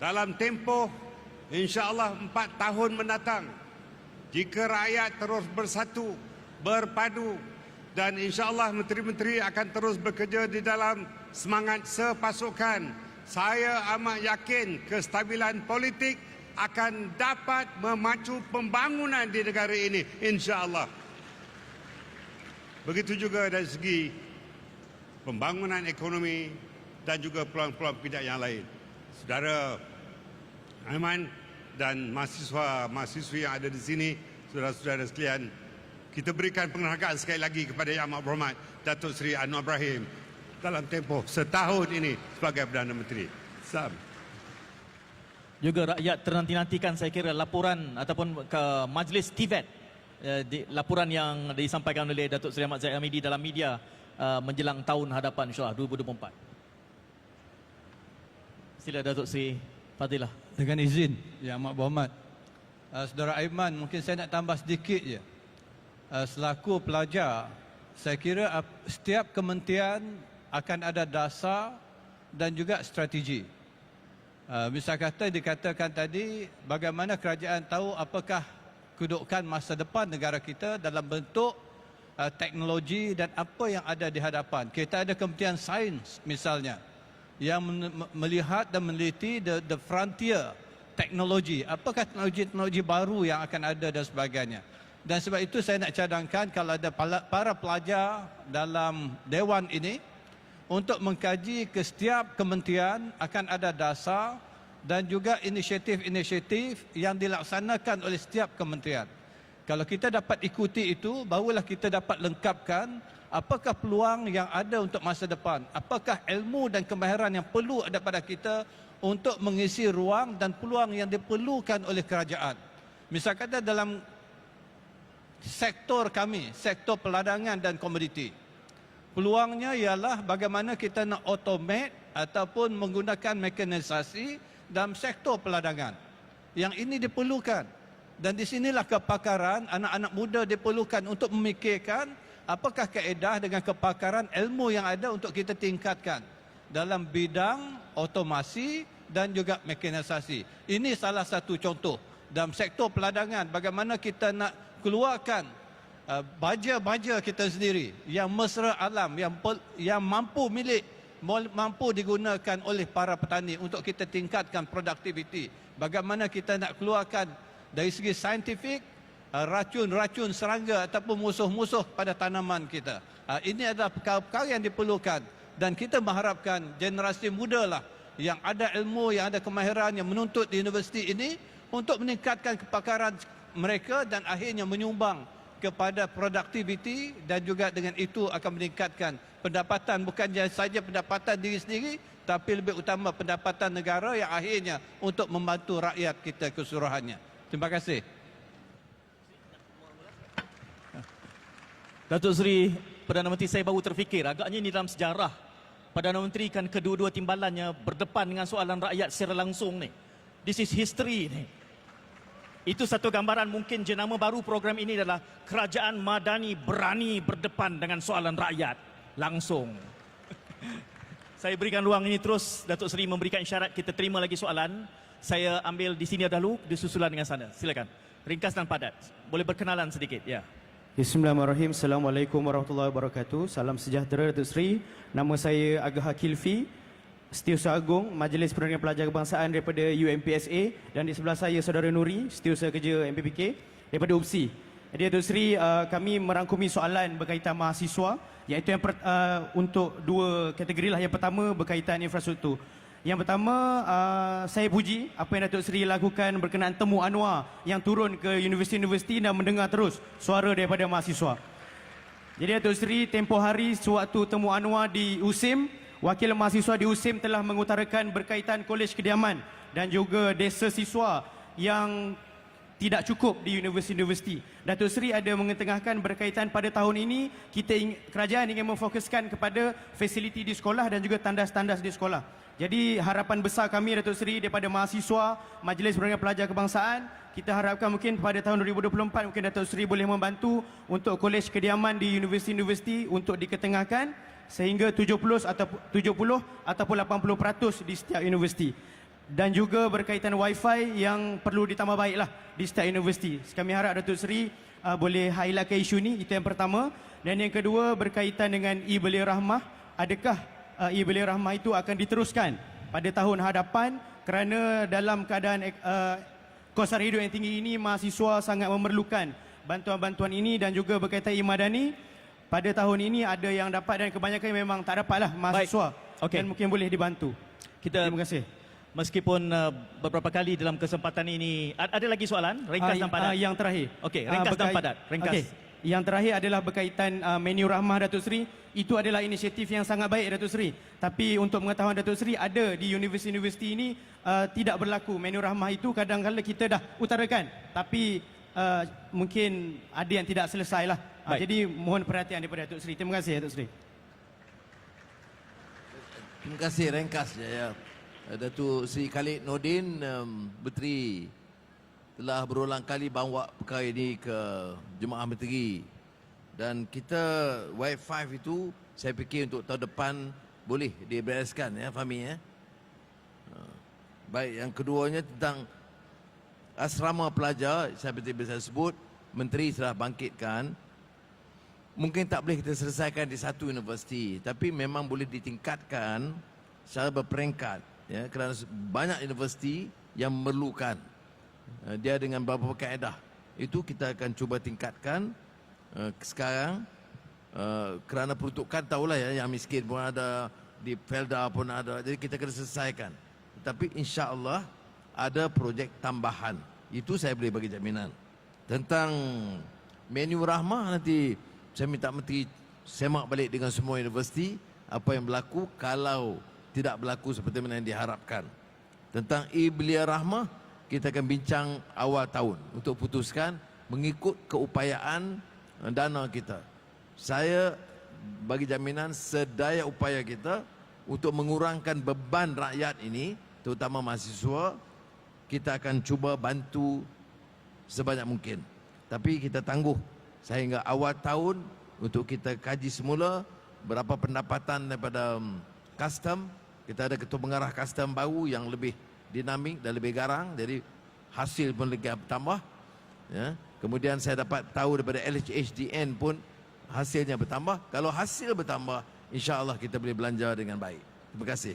dalam tempoh insya-Allah 4 tahun mendatang, jika rakyat terus bersatu, berpadu, dan insya-Allah menteri-menteri akan terus bekerja di dalam semangat sepasukan, saya amat yakin kestabilan politik akan dapat memacu pembangunan di negara ini, insya-Allah. Begitu juga dari segi pembangunan ekonomi dan juga peluang-peluang bidang yang lain. Saudara Aiman dan mahasiswa-mahasiswi yang ada di sini, saudara-saudara sekalian, kita berikan penghargaan sekali lagi kepada Yang Amat Berhormat Datuk Seri Anwar Ibrahim dalam tempoh setahun ini sebagai Perdana Menteri. Salam. Juga rakyat ternanti-nantikan saya kira laporan ataupun ke Majlis TVET, laporan yang disampaikan oleh Datuk Seri Ahmad Zahid Hamidi dalam media menjelang tahun hadapan insya-Allah 2024. Sila Datuk Seri Fadilah. Dengan izin Yang Amat Berhormat, Saudara Aiman, mungkin saya nak tambah sedikit je. Selaku pelajar, saya kira setiap kementerian akan ada dasar dan juga strategi. Misal kata dikatakan tadi, bagaimana kerajaan tahu apakah kedudukan masa depan negara kita dalam bentuk teknologi dan apa yang ada di hadapan. Kita ada Kementerian Sains misalnya yang melihat dan meneliti the frontier teknologi. Apakah teknologi baru yang akan ada dan sebagainya. Dan sebab itu saya nak cadangkan kalau ada para pelajar dalam dewan ini untuk mengkaji ke setiap kementerian akan ada dasar dan juga inisiatif-inisiatif yang dilaksanakan oleh setiap kementerian. Kalau kita dapat ikuti itu, barulah kita dapat lengkapkan apakah peluang yang ada untuk masa depan. Apakah ilmu dan kemahiran yang perlu ada pada kita untuk mengisi ruang dan peluang yang diperlukan oleh kerajaan. Misal kata dalam sektor kami, sektor peladangan dan komoditi. Peluangnya ialah bagaimana kita nak automate ataupun menggunakan mekanisasi dalam sektor peladangan. Yang ini diperlukan. Dan di sinilah kepakaran anak-anak muda diperlukan untuk memikirkan apakah kaedah dengan kepakaran ilmu yang ada untuk kita tingkatkan dalam bidang otomasi dan juga mekanisasi. Ini salah satu contoh dalam sektor peladangan bagaimana kita nak keluarkan baja-baja kita sendiri yang mesra alam, yang mampu digunakan oleh para petani untuk kita tingkatkan produktiviti. Bagaimana kita nak keluarkan dari segi saintifik racun-racun serangga ataupun musuh-musuh pada tanaman kita. Ini adalah perkara-perkara yang diperlukan dan kita mengharapkan generasi muda lah yang ada ilmu, yang ada kemahiran, yang menuntut di universiti ini untuk meningkatkan kepakaran mereka dan akhirnya menyumbang kepada produktiviti dan juga dengan itu akan meningkatkan pendapatan, bukan saja pendapatan diri sendiri tapi lebih utama pendapatan negara yang akhirnya untuk membantu rakyat kita keseluruhannya. Terima kasih. Datuk Seri Perdana Menteri, saya baru terfikir agaknya ini dalam sejarah Perdana Menteri kan kedua-dua timbalannya berdepan dengan soalan rakyat secara langsung ni. This is history ni. Itu satu gambaran, mungkin jenama baru program ini adalah Kerajaan Madani Berani Berdepan dengan Soalan Rakyat Langsung. Saya berikan ruang ini terus, Datuk Seri memberikan isyarat kita terima lagi soalan. Saya ambil di sini dahulu, disusulan dengan sana. Silakan. Ringkas dan padat. Boleh berkenalan sedikit, ya. Bismillahirrahmanirrahim. Assalamualaikum warahmatullahi wabarakatuh. Salam sejahtera Datuk Seri. Nama saya Agha Kilfi, Setiausaha Agung Majlis Perundingan Pelajar Kebangsaan daripada UMPSA, dan di sebelah saya Saudara Nuri, Setiausaha Kerja MPPK daripada UPSI. Jadi Datuk Seri, kami merangkumi soalan berkaitan mahasiswa, iaitu untuk dua kategori lah. Yang pertama berkaitan infrastruktur. Yang pertama, saya puji apa yang Datuk Seri lakukan berkenaan temu Anwar yang turun ke universiti-universiti dan mendengar terus suara daripada mahasiswa. Jadi Datuk Seri, tempoh hari sewaktu temu Anwar di USIM, wakil mahasiswa di USIM telah mengutarakan berkaitan kolej kediaman dan juga desa siswa yang tidak cukup di universiti-universiti. Datuk Seri ada mengetengahkan berkaitan pada tahun ini kerajaan ingin memfokuskan kepada fasiliti di sekolah dan juga tandas-tandas di sekolah. Jadi harapan besar kami Datuk Seri daripada mahasiswa Majlis Perundingan Pelajar Kebangsaan, kita harapkan mungkin pada tahun 2024 mungkin Datuk Seri boleh membantu untuk kolej kediaman di universiti-universiti untuk diketengahkan sehingga 70 ataupun 80% di setiap universiti. Dan juga berkaitan wifi yang perlu ditambah baiklah di setiap universiti. Kami harap Datuk Seri boleh highlightkan isu ini, itu yang pertama. Dan yang kedua berkaitan dengan e-Belia Rahmah, adakah e-Belia Rahmah itu akan diteruskan pada tahun hadapan, kerana dalam keadaan kos sara hidup yang tinggi ini mahasiswa sangat memerlukan bantuan-bantuan ini. Dan juga berkaitan e-Madani, pada tahun ini ada yang dapat dan kebanyakan memang tak dapatlah mahasiswa. Dan mungkin boleh dibantu. Terima kasih. Meskipun beberapa kali dalam kesempatan ini, ada lagi soalan? Ringkas dan padat. Yang terakhir. Okey, ringkas dan padat. Ringkas. Okay. Yang terakhir adalah berkaitan menu rahmah Datuk Seri. Itu adalah inisiatif yang sangat baik Datuk Seri. Tapi untuk pengetahuan Datuk Seri, ada di universiti-universiti ini tidak berlaku menu rahmah itu. Kadang-kadang kita dah utarakan, tapi mungkin ada yang tidak selesai lah. Jadi mohon perhatian daripada Datuk Seri. Terima kasih Datuk Seri. Terima kasih, ringkas ya. Datuk Seri Khalid Nordin Menteri telah berulang kali bawa perkara ini ke Jemaah Menteri, dan kita Y5 itu saya fikir untuk tahun depan boleh dibereskan ya, Fahmi ya. Baik, yang keduanya tentang asrama pelajar, saya sebut Menteri telah bangkitkan. Mungkin tak boleh kita selesaikan di satu universiti, tapi memang boleh ditingkatkan secara berperingkat. Ya, kerana banyak universiti yang memerlukan dia dengan beberapa kaedah. Itu kita akan cuba tingkatkan sekarang, kerana peruntukan tahulah ya, yang miskin pun ada, di Felda pun ada. Jadi kita kena selesaikan. Tapi insya-Allah ada projek tambahan. Itu saya boleh bagi jaminan. Tentang menu rahmah, nanti saya minta Menteri semak balik dengan semua universiti apa yang berlaku kalau tidak berlaku seperti mana yang diharapkan. Tentang e-Belia Rahmah, kita akan bincang awal tahun untuk putuskan mengikut keupayaan dana kita. Saya bagi jaminan sedaya upaya kita untuk mengurangkan beban rakyat ini, terutama mahasiswa, kita akan cuba bantu sebanyak mungkin. Tapi kita tangguh sehingga awal tahun untuk kita kaji semula berapa pendapatan daripada custom. Kita ada ketua pengarah custom baru yang lebih dinamik dan lebih garang, jadi hasil pun lagi bertambah ya. Kemudian saya dapat tahu daripada LHDN pun hasilnya bertambah. Kalau hasil bertambah, insya-Allah kita boleh belanja dengan baik. Terima kasih.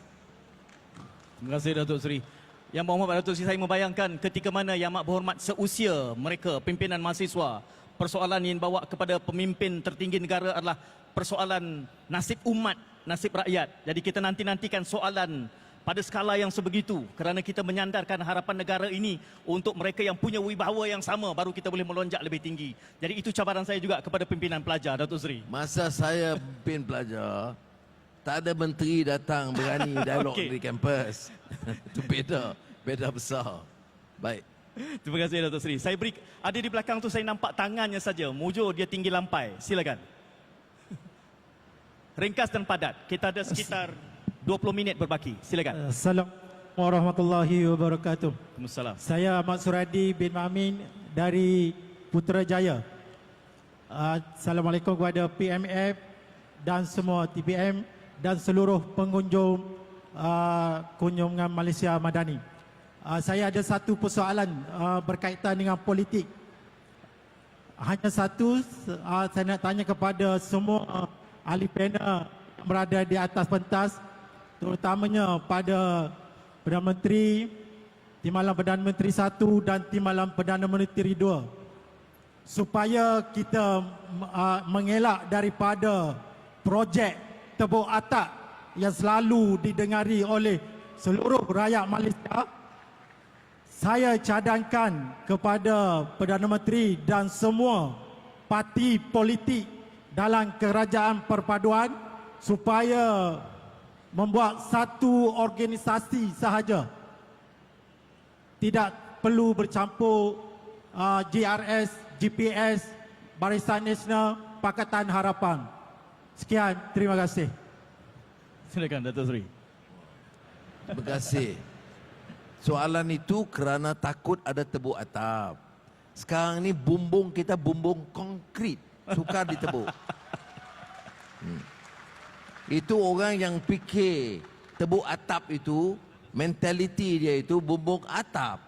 Terima kasih Datuk Seri. Yang Berhormat Datuk Seri, saya membayangkan ketika mana Yang Amat Berhormat seusia mereka pimpinan mahasiswa, persoalan yang bawa kepada pemimpin tertinggi negara adalah persoalan nasib umat, nasib rakyat. Jadi kita nanti-nantikan soalan pada skala yang sebegitu, kerana kita menyandarkan harapan negara ini untuk mereka yang punya wibawa yang sama, baru kita boleh melonjak lebih tinggi. Jadi itu cabaran saya juga kepada pimpinan pelajar, Datuk Seri. Masa saya pimpin pelajar, tak ada menteri datang berani dialog di kampus. Itu beda besar. Baik. Terima kasih Datuk Seri. Saya beri, ada di belakang tu saya nampak tangannya saja, mujur dia tinggi lampai. Silakan. Ringkas dan padat. Kita ada sekitar 20 minit berbaki. Silakan. Assalamualaikum warahmatullahi wabarakatuh. Waalaikumsalam. Saya Ahmad Suradi bin Mamin dari Putrajaya. Assalamualaikum kepada PMF dan semua TPM dan seluruh pengunjung kunjungan Malaysia Madani. Saya ada satu persoalan berkaitan dengan politik. hanya satu, saya nak tanya kepada semua ahli panel yang berada di atas pentas, terutamanya pada Perdana Menteri, Timbalan Perdana Menteri 1 dan Timbalan Perdana Menteri 2, supaya kita mengelak daripada projek tebuk atap yang selalu didengari oleh seluruh rakyat Malaysia. Saya cadangkan kepada Perdana Menteri dan semua parti politik dalam kerajaan perpaduan supaya membuat satu organisasi sahaja. Tidak perlu bercampur GRS, GPS, Barisan Nasional, Pakatan Harapan. Sekian, terima kasih. Silakan Datuk Seri. Terima kasih. Soalan itu kerana takut ada tebuk atap. Sekarang ni bumbung kita bumbung konkrit, sukar ditebuk. Itu orang yang fikir tebuk atap itu, mentaliti dia itu bumbung atap.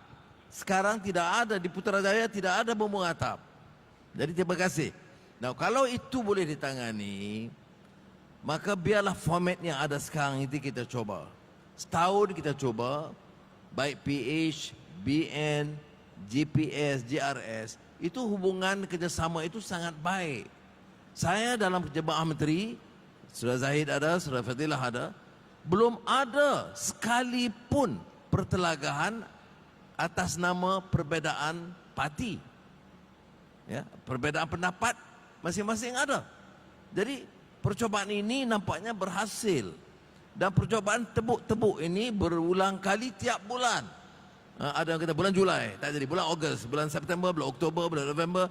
Sekarang tidak ada, di Putrajaya tidak ada bumbung atap. Jadi terima kasih. Nah, kalau itu boleh ditangani, maka biarlah format yang ada sekarang itu kita coba. Setahun kita coba, baik PH, BN, GPS, GRS, itu hubungan kerjasama itu sangat baik. Saya dalam jemaah menteri, Saudara Zahid ada, Saudara Fadilah ada, belum ada sekalipun pertelagahan atas nama perbezaan parti. Ya, perbezaan pendapat masing-masing ada. Jadi percobaan ini nampaknya berhasil. Dan percobaan tebuk-tebuk ini berulang kali tiap bulan. Ada yang kata bulan Julai, tak jadi. Bulan Ogos, bulan September, bulan Oktober, bulan November.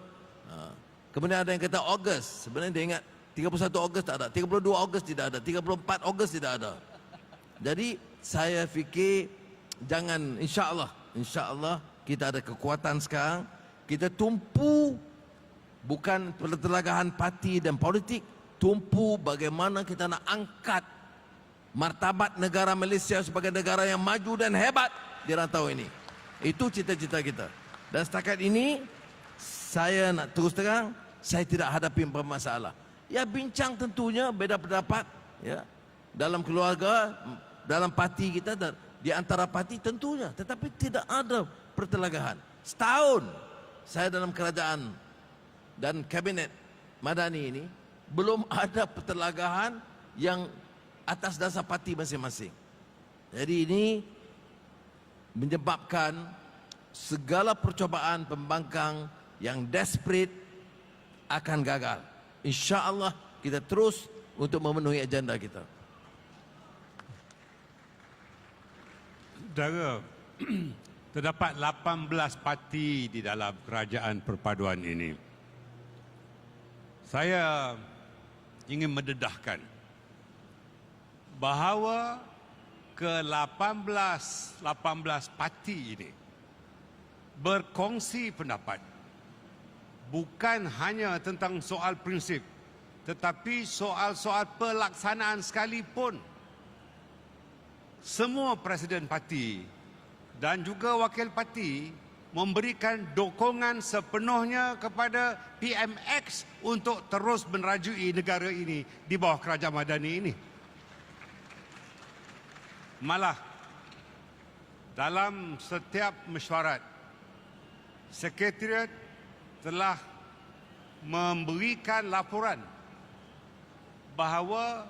Kemudian ada yang kata Ogos. Sebenarnya dia ingat 31 Ogos tak ada, 32 Ogos tidak ada, 34 Ogos tidak ada. Jadi saya fikir jangan, insya-Allah kita ada kekuatan sekarang. Kita tumpu bukan pertelagahan parti dan politik, tumpu bagaimana kita nak angkat martabat negara Malaysia sebagai negara yang maju dan hebat di rantau ini. Itu cita-cita kita. Dan setakat ini saya nak terus terang, saya tidak hadapi masalah. Ya, bincang tentunya beza pendapat, ya, dalam keluarga, dalam parti kita dan di antara parti tentunya, tetapi tidak ada pertelagahan. Setahun saya dalam kerajaan dan kabinet Madani ini belum ada pertelagahan yang atas dasar parti masing-masing. Jadi ini menyebabkan segala percobaan pembangkang yang desperate akan gagal. InsyaAllah kita terus untuk memenuhi agenda kita. Saudara, terdapat 18 parti di dalam kerajaan perpaduan ini. Saya ingin mendedahkan bahawa ke-18 parti ini berkongsi pendapat bukan hanya tentang soal prinsip, tetapi soal-soal pelaksanaan sekalipun. Semua presiden parti dan juga wakil parti memberikan dukungan sepenuhnya kepada PMX untuk terus merajui negara ini di bawah kerajaan Madani ini. Malah dalam setiap mesyuarat, Sekretariat telah memberikan laporan bahawa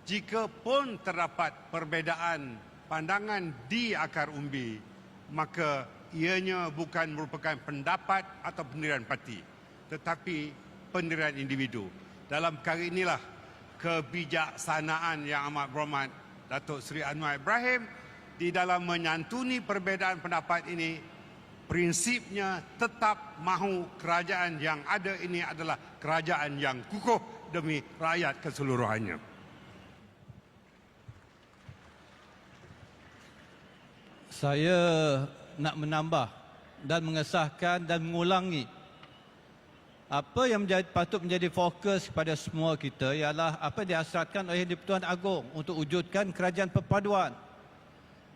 jika pun terdapat perbezaan pandangan di akar umbi, maka ianya bukan merupakan pendapat atau pendirian parti, tetapi pendirian individu. Dalam perkara inilah kebijaksanaan yang amat berhormat Datuk Seri Anwar Ibrahim di dalam menyantuni perbezaan pendapat ini, prinsipnya tetap mahu kerajaan yang ada ini adalah kerajaan yang kukuh demi rakyat keseluruhannya. Saya nak menambah dan mengesahkan dan mengulangi apa yang patut menjadi fokus kepada semua kita ialah apa yang dihasratkan oleh Di-Pertuan Agong untuk wujudkan kerajaan perpaduan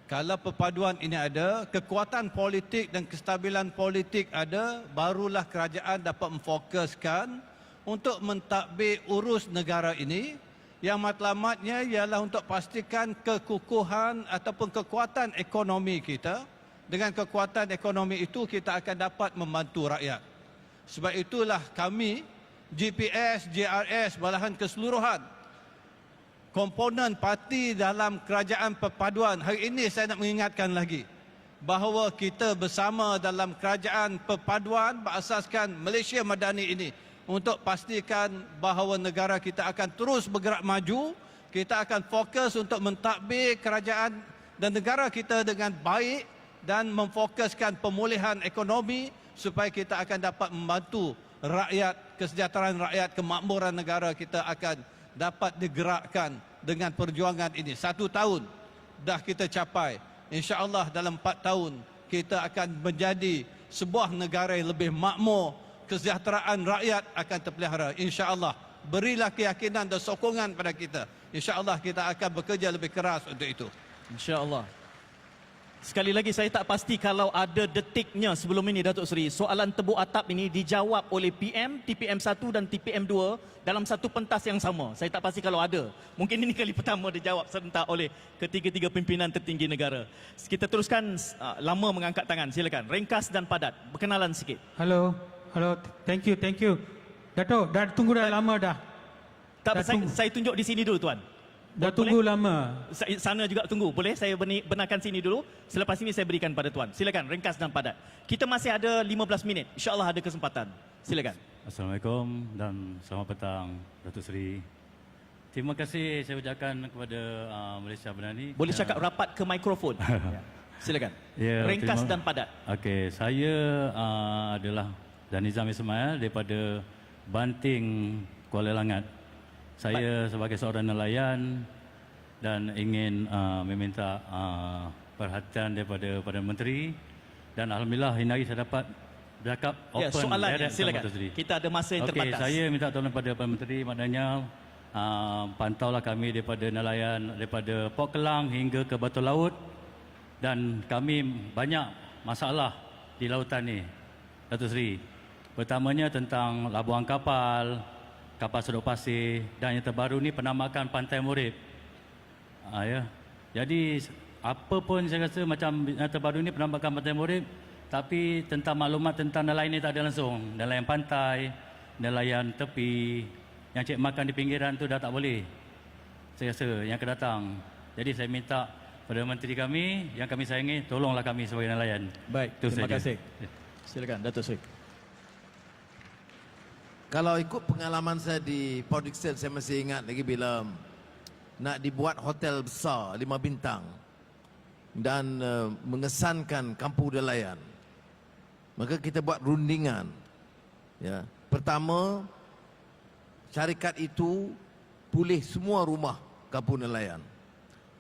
Kalau perpaduan ini ada, kekuatan politik dan kestabilan politik ada, barulah kerajaan dapat memfokuskan untuk mentadbir urus negara ini, yang matlamatnya ialah untuk pastikan kekukuhan ataupun kekuatan ekonomi kita. Dengan kekuatan ekonomi itu kita akan dapat membantu rakyat. Sebab itulah kami, GPS, JRS, malahan keseluruhan komponen parti dalam kerajaan perpaduan. Hari ini saya nak mengingatkan lagi bahawa kita bersama dalam kerajaan perpaduan berasaskan Malaysia Madani ini untuk pastikan bahawa negara kita akan terus bergerak maju. Kita akan fokus untuk mentadbir kerajaan dan negara kita dengan baik dan memfokuskan pemulihan ekonomi supaya kita akan dapat membantu rakyat, kesejahteraan rakyat, kemakmuran negara kita akan dapat digerakkan dengan perjuangan ini. 1 tahun dah kita capai. InsyaAllah dalam 4 tahun kita akan menjadi sebuah negara yang lebih makmur, kesejahteraan rakyat akan terpelihara. InsyaAllah berilah keyakinan dan sokongan pada kita. InsyaAllah kita akan bekerja lebih keras untuk itu. InsyaAllah. Sekali lagi saya tak pasti kalau ada detiknya sebelum ini Datuk Seri, soalan tebuk atap ini dijawab oleh PM, TPM1 dan TPM2 dalam satu pentas yang sama. Saya tak pasti kalau ada. Mungkin ini kali pertama dijawab serentak oleh ketiga-tiga pimpinan tertinggi negara. Kita teruskan, lama mengangkat tangan. Silakan. Ringkas dan padat. Berkenalan sikit. Halo, thank you. Datuk, dah tunggu dah lama dah. Tak, saya tunjuk di sini dulu Tuan. Dah tunggu lama. Sana juga tunggu. Boleh saya benarkan sini dulu. Selepas ini saya berikan pada Tuan. Silakan, ringkas dan padat. Kita masih ada 15 minit. InsyaAllah ada kesempatan. Silakan. Assalamualaikum dan selamat petang Datuk Seri. Terima kasih saya ucapkan kepada Malaysia Madani. Boleh cakap rapat ke mikrofon. Silakan. Ya, ringkas dan padat. Okey, saya adalah Danizam Ismail daripada Banting, Kuala Langat. Saya sebagai seorang nelayan dan ingin meminta perhatian daripada Perdana Menteri, dan alhamdulillah hari ini saya dapat bercakap open. Ya, soalannya silakan. Kita ada masa yang terbatas. Okey, saya minta tolong pada Perdana Menteri, maknanya pantaulah kami daripada nelayan daripada Port Kelang hingga ke Batu Laut, dan kami banyak masalah di lautan ni Datuk Seri. Pertamanya tentang labuan kapal sedut pasir, dan yang terbaru ni penambakan Pantai Murid. Ya. Jadi apa pun saya rasa macam yang terbaru ni penambakan Pantai Murid, tapi tentang maklumat tentang nelayan ni tak ada langsung. Nelayan pantai, nelayan tepi, yang cek makan di pinggiran tu dah tak boleh. Saya rasa yang akan datang. Jadi saya minta pada menteri kami yang kami sayangi, tolonglah kami sebagai nelayan. Baik, terima kasih. Silakan Datuk Seri. Kalau ikut pengalaman saya di Port Dickson, saya masih ingat lagi bila nak dibuat hotel besar 5 bintang dan mengesankan kampung nelayan. Maka kita buat rundingan. Ya. Pertama, syarikat itu pulih semua rumah kampung nelayan.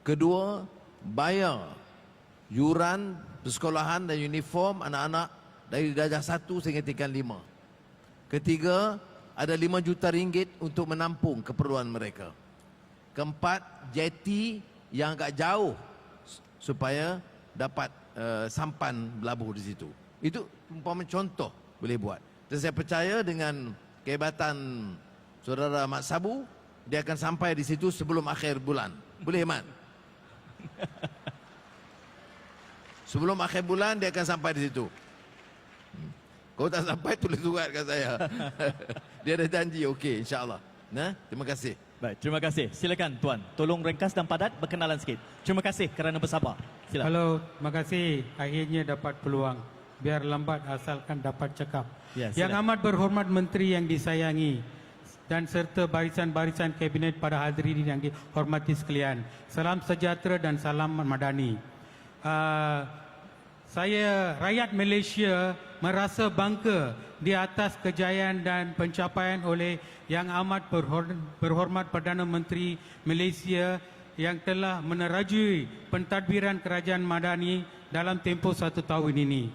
Kedua, bayar yuran persekolahan dan uniform anak-anak dari darjah 1 sehingga tingkat 5. Ketiga, ada 5 juta ringgit untuk menampung keperluan mereka. Keempat, jeti yang agak jauh supaya dapat sampan berlabuh di situ. Itu umpama contoh boleh buat. Dan saya percaya dengan kehebatan saudara Mat Sabu, dia akan sampai di situ sebelum akhir bulan. Boleh, Mat? Sebelum akhir bulan dia akan sampai di situ. Kalau tak sampai, tulis surat kat saya. Dia ada janji, okey, insyaAllah. Nah, terima kasih. Baik, terima kasih. Silakan Tuan, tolong ringkas dan padat, berkenalan sikit. Terima kasih kerana bersabar. Silakan. Halo, terima kasih. Akhirnya dapat peluang. Biar lambat asalkan dapat cakap. Ya, yang amat berhormat Menteri yang disayangi dan serta barisan-barisan kabinet pada hadirin yang dihormati sekalian. Salam sejahtera dan salam madani. Saya, rakyat Malaysia, merasa bangga di atas kejayaan dan pencapaian oleh Yang Amat Berhormat Perdana Menteri Malaysia yang telah menerajui pentadbiran kerajaan Madani dalam tempoh 1 tahun ini.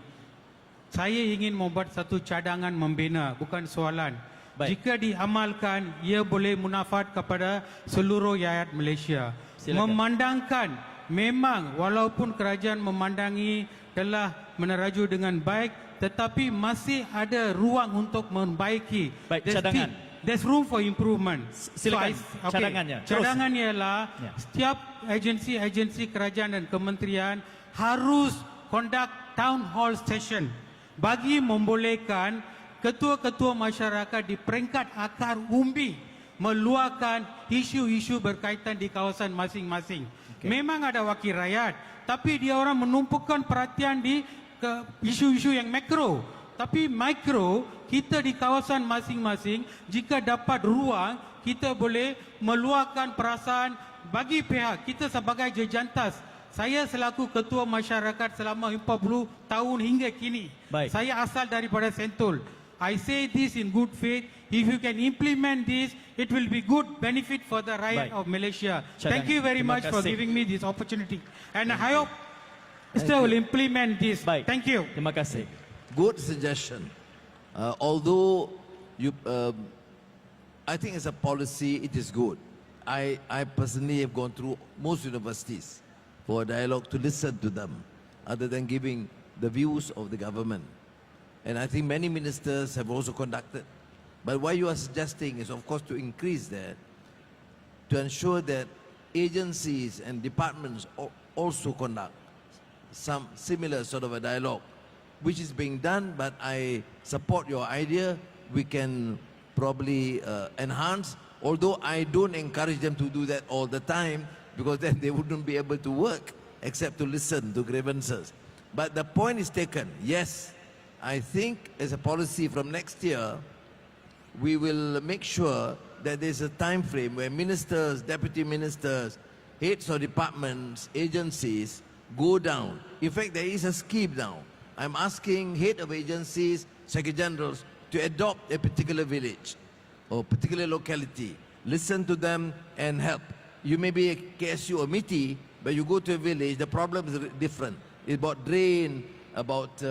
Saya ingin membuat satu cadangan membina, bukan soalan. Baik. Jika diamalkan, ia boleh munafat kepada seluruh rakyat Malaysia. Silakan. Memandangkan memang walaupun kerajaan memandangi telah meneraju dengan baik, tetapi masih ada ruang untuk membaiki. Baik, cadangan. There's room for improvement. Silakan, cadangannya. Terus. Cadangan ialah Ya. setiap agensi-agensi kerajaan dan kementerian harus conduct town hall session bagi membolehkan ketua-ketua masyarakat di peringkat akar umbi meluahkan isu-isu berkaitan di kawasan masing-masing. Memang ada wakil rakyat, tapi dia orang menumpukan perhatian di isu-isu yang makro. Tapi mikro, kita di kawasan masing-masing, jika dapat ruang, kita boleh meluahkan perasaan bagi pihak kita sebagai jejantas. Saya selaku ketua masyarakat selama 40 tahun hingga kini. Baik. Saya asal daripada Sentul. I say this in good faith. If you can implement this, it will be good benefit for the rakyat Baik. of Malaysia. Cadangan. Thank you very Terima much for kasih. giving me this opportunity. And I hope Mr. will implement this. Baik. Thank you. Terima kasih. Good suggestion. Although I think as a policy it is good. I personally have gone through most universities for a dialogue to listen to them, other than giving the views of the government. And I think many ministers have also conducted. But what you are suggesting is, of course, to increase that, to ensure that agencies and departments also conduct some similar sort of a dialogue, which is being done, but I support your idea. We can probably enhance, although I don't encourage them to do that all the time, because then they wouldn't be able to work except to listen to grievances. But the point is taken. Yes, I think as a policy from next year, we will make sure that there's a time frame where ministers, deputy ministers, heads of departments, agencies go down. In fact, there is a scheme now. I'm asking head of agencies, secretary generals to adopt a particular village or particular locality, listen to them and help. You may be a KSU or MITI, but you go to a village, the problem is different. It's about drain, about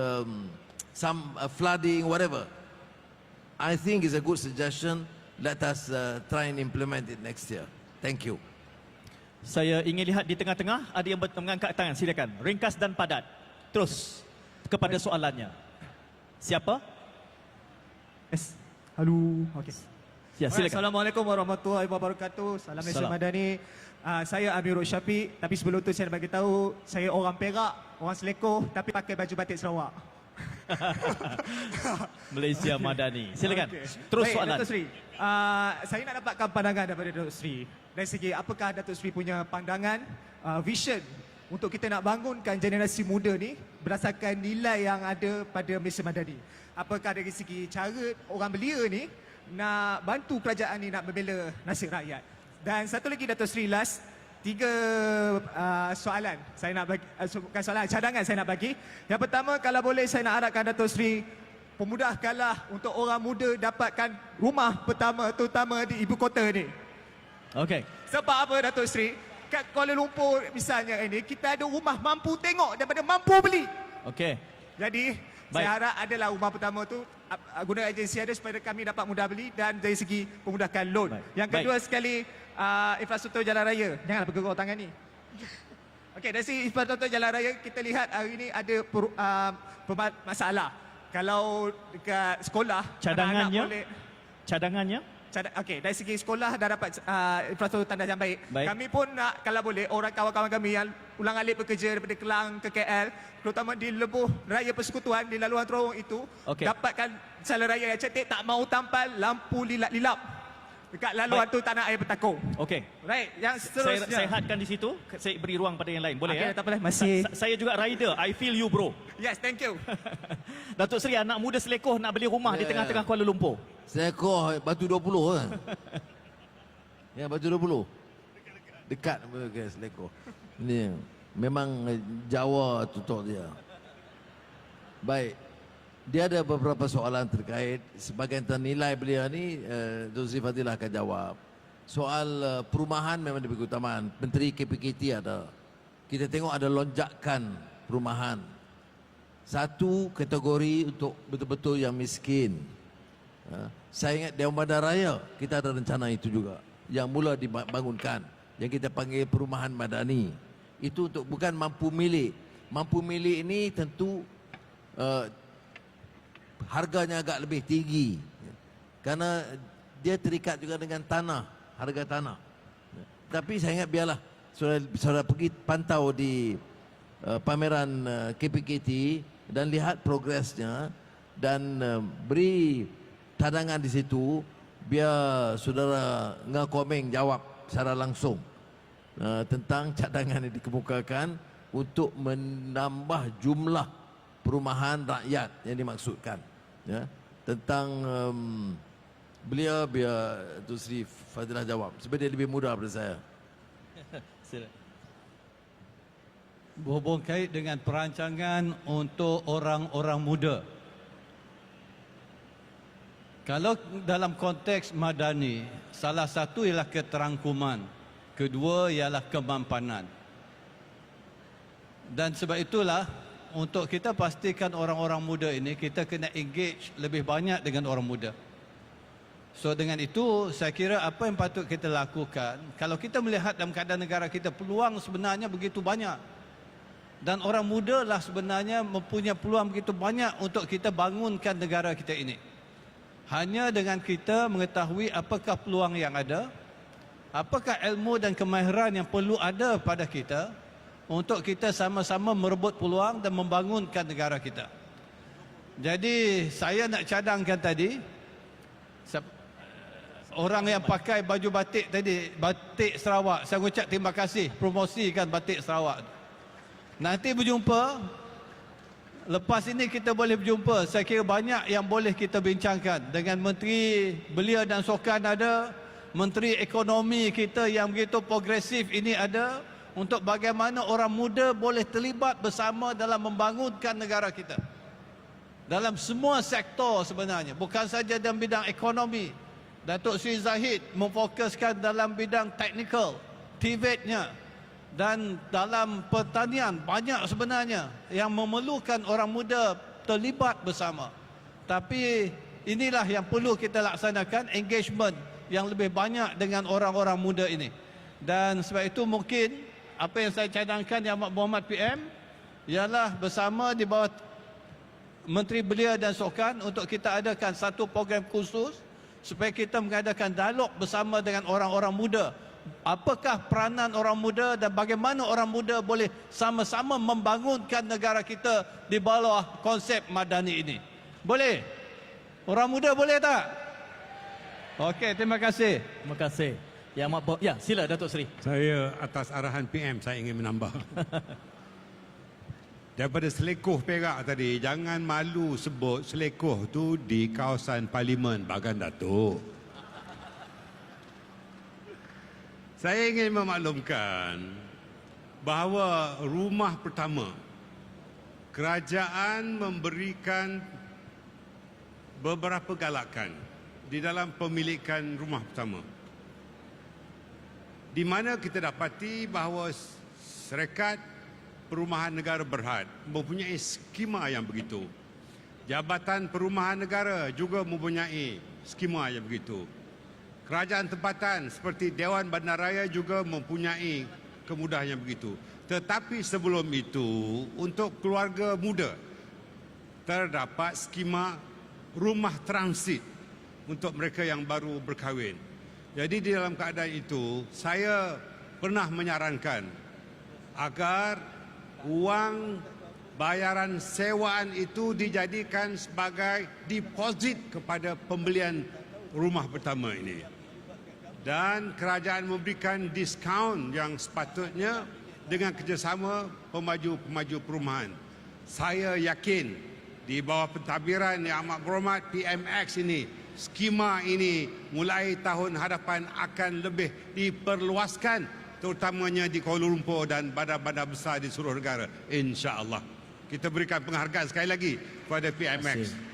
some flooding, whatever. I think it's a good suggestion. Let us try and implement it next year. Thank you. Saya ingin lihat di tengah-tengah ada yang mengangkat tangan. Silakan. Ringkas dan padat. Terus kepada soalannya. Siapa? Yes. Halo. Okey. Ya, silakan. Assalamualaikum warahmatullahi wabarakatuh. Salam Malaysia Madani. Saya Amirul Syafiq, tapi sebelum tu saya nak bagi tahu saya orang Perak, orang Selekor tapi pakai baju batik Sarawak. Malaysia Madani. Silakan. Okay. Terus Baik, soalan. Datuk Seri, saya nak dapatkan pandangan daripada Datuk Seri. Dari segi apakah Datuk Seri punya pandangan, vision untuk kita nak bangunkan generasi muda ni berdasarkan nilai yang ada pada Malaysia Madani. Apakah dari segi cara orang belia ni nak bantu kerajaan ni nak membela nasib rakyat. Dan satu lagi Datuk Seri, last 3 soalan saya nak bagi, bukan soalan, cadangan saya nak bagi. Yang pertama, kalau boleh saya nak harapkan Datuk Seri pemudahkanlah untuk orang muda dapatkan rumah pertama terutama di ibu kota ni. Okey. Sebab apa Datuk Seri? Kat Kuala Lumpur misalnya ini, kita ada rumah mampu tengok daripada mampu beli. Okey. Jadi, Baik. saya harap adalah rumah pertama tu guna agensi ada supaya kami dapat mudah beli dan dari segi pemudahkan loan. Baik. Yang kedua sekali, infrastruktur jalan raya. Janganlah bergerak tangan ni. Okey, dari segi infrastruktur jalan raya, kita lihat hari ini ada masalah. Kalau dekat sekolah, anak-anak Cadangannya? boleh... Cadangannya? Okey, dari segi sekolah dah dapat infrastruktur tandas yang baik. Baik. Kami pun nak, kalau boleh, orang kawan-kawan kami yang ulang-alik bekerja daripada Kelang ke KL, terutama di Lebuh Raya Persekutuan, di laluan terowong itu, Okey. dapatkan jalan raya yang cantik, tak mau tampal, lampu lilap-lilap. Dekat laluan Baik. tu tanah air bertakung. Okey. Right, yang Saya seterusnya. hadkan di situ. Saya beri ruang pada yang lain. Boleh Okey, ya? tak apalah, masih- Saya juga rider. I feel you bro. Yes, thank you. Datuk Seri, anak muda Selekor nak beli rumah di Ya. tengah-tengah Kuala Lumpur. Selekor Batu 20 kan? Ya, Batu 20. Dekat ke Selekor. Ini memang Jawa tutur dia. Baik. Dia ada beberapa soalan terkait sebagian ternilai beliau ni Dr. Sri Fadilah akan jawab. Soal perumahan memang diberi keutamaan. Menteri KPKT ada. Kita tengok ada lonjakan perumahan. Satu kategori untuk betul-betul yang miskin. Saya ingat Dewan Bandar Raya kita ada rencana itu juga yang mula dibangunkan, yang kita panggil perumahan madani. Itu untuk bukan mampu milik. Mampu milik ini tentu harganya agak lebih tinggi karena dia terikat juga dengan tanah, harga tanah. Tapi saya ingat biarlah saudara pergi pantau di pameran KPKT dan lihat progresnya dan beri cadangan di situ biar saudara Ngakomeng jawab secara langsung tentang cadangan yang dikemukakan untuk menambah jumlah perumahan rakyat yang dimaksudkan, ya. Tentang beliau biar Datuk Seri Fadilah jawab sebab dia lebih muda daripada saya. Sila. Berhubung kait dengan perancangan untuk orang-orang muda. Kalau dalam konteks madani, salah satu ialah keterangkuman, kedua ialah kemampanan. Dan sebab itulah untuk kita pastikan orang-orang muda ini, kita kena engage lebih banyak dengan orang muda. So dengan itu saya kira apa yang patut kita lakukan, kalau kita melihat dalam keadaan negara kita peluang sebenarnya begitu banyak. Dan orang muda lah sebenarnya mempunyai peluang begitu banyak untuk kita bangunkan negara kita ini. Hanya dengan kita mengetahui apakah peluang yang ada, apakah ilmu dan kemahiran yang perlu ada pada kita untuk kita sama-sama merebut peluang dan membangunkan negara kita. Jadi saya nak cadangkan tadi, orang yang pakai baju batik tadi, batik Sarawak, saya ucap terima kasih promosikan batik Sarawak. Nanti berjumpa, lepas ini kita boleh berjumpa. Saya kira banyak yang boleh kita bincangkan dengan Menteri Belia dan Sukan ada, Menteri Ekonomi kita yang begitu progresif ini ada, untuk bagaimana orang muda boleh terlibat bersama dalam membangunkan negara kita. Dalam semua sektor sebenarnya, bukan saja dalam bidang ekonomi. Datuk Seri Zahid memfokuskan dalam bidang teknikal, TVET-nya, dan dalam pertanian banyak sebenarnya yang memerlukan orang muda terlibat bersama. Tapi inilah yang perlu kita laksanakan, engagement yang lebih banyak dengan orang-orang muda ini. Dan sebab itu mungkin apa yang saya cadangkan Yang Amat Berhormat PM ialah bersama di bawah Menteri Belia dan Sukan untuk kita adakan satu program khusus supaya kita mengadakan dialog bersama dengan orang-orang muda. Apakah peranan orang muda dan bagaimana orang muda boleh sama-sama membangunkan negara kita di bawah konsep madani ini. Boleh? Orang muda boleh tak? Okey, terima kasih. Terima kasih. Yang Amat Berhormat, ya sila Datuk Seri. Saya atas arahan PM saya ingin menambah. Daripada Selekoh Perak tadi, jangan malu sebut Selekoh tu di kawasan Parlimen Bagan Datuk. Saya ingin memaklumkan bahawa rumah pertama, kerajaan memberikan beberapa galakan di dalam pemilikan rumah pertama, di mana kita dapati bahawa Syarikat Perumahan Negara Berhad mempunyai skema yang begitu. Jabatan Perumahan Negara juga mempunyai skema yang begitu. Kerajaan tempatan seperti Dewan Bandaraya juga mempunyai kemudahan yang begitu. Tetapi sebelum itu, untuk keluarga muda, terdapat skema rumah transit untuk mereka yang baru berkahwin. Jadi di dalam keadaan itu, saya pernah menyarankan agar wang bayaran sewaan itu dijadikan sebagai deposit kepada pembelian rumah pertama ini. Dan kerajaan memberikan diskaun yang sepatutnya dengan kerjasama pemaju-pemaju perumahan. Saya yakin di bawah pentadbiran Yang Amat Berhormat PMX ini, skema ini mulai tahun hadapan akan lebih diperluaskan, terutamanya di Kuala Lumpur dan bandar-bandar besar di seluruh negara, insya-Allah. Kita berikan penghargaan sekali lagi kepada PMX.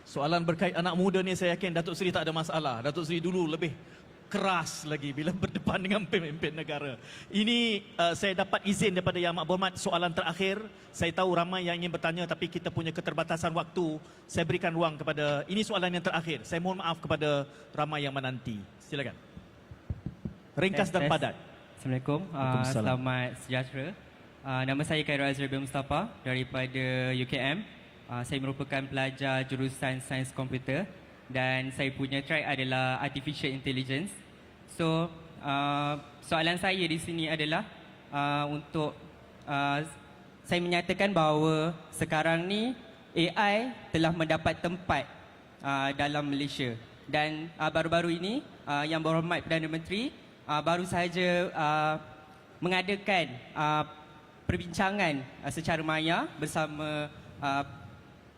Soalan berkait anak muda ni saya yakin Datuk Seri tak ada masalah. Datuk Seri dulu lebih keras lagi bila berdepan dengan pemimpin negara. Ini saya dapat izin daripada Yang Amat Berhormat, soalan terakhir. Saya tahu ramai yang ingin bertanya tapi kita punya keterbatasan waktu. Saya berikan ruang kepada, ini soalan yang terakhir. Saya mohon maaf kepada ramai yang menanti. Silakan. Ringkas dan padat. Assalamualaikum. Selamat sejahtera. Nama saya Khairul Azri bin Mustafa daripada UKM. Saya merupakan pelajar jurusan Sains Komputer dan saya punya track adalah Artificial Intelligence. So, soalan saya di sini adalah untuk saya menyatakan bahawa sekarang ni AI telah mendapat tempat dalam Malaysia dan baru-baru ini Yang Berhormat Perdana Menteri baru sahaja mengadakan perbincangan secara maya bersama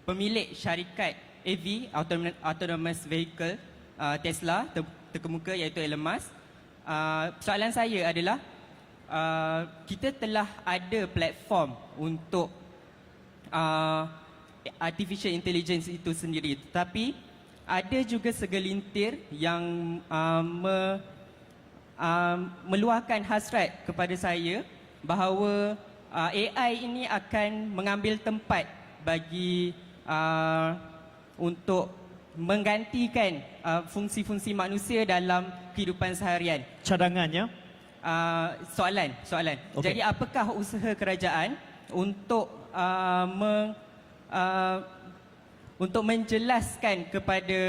pemilik syarikat AV Autonomous Vehicle Tesla terkemuka iaitu Elon Musk. Soalan saya adalah kita telah ada platform untuk artificial intelligence itu sendiri, tetapi ada juga segelintir yang meluahkan hasrat kepada saya bahawa AI ini akan mengambil tempat bagi untuk menggantikan fungsi-fungsi manusia dalam kehidupan seharian. Cadangannya? Soalan. Okey. Jadi apakah usaha kerajaan untuk untuk menjelaskan kepada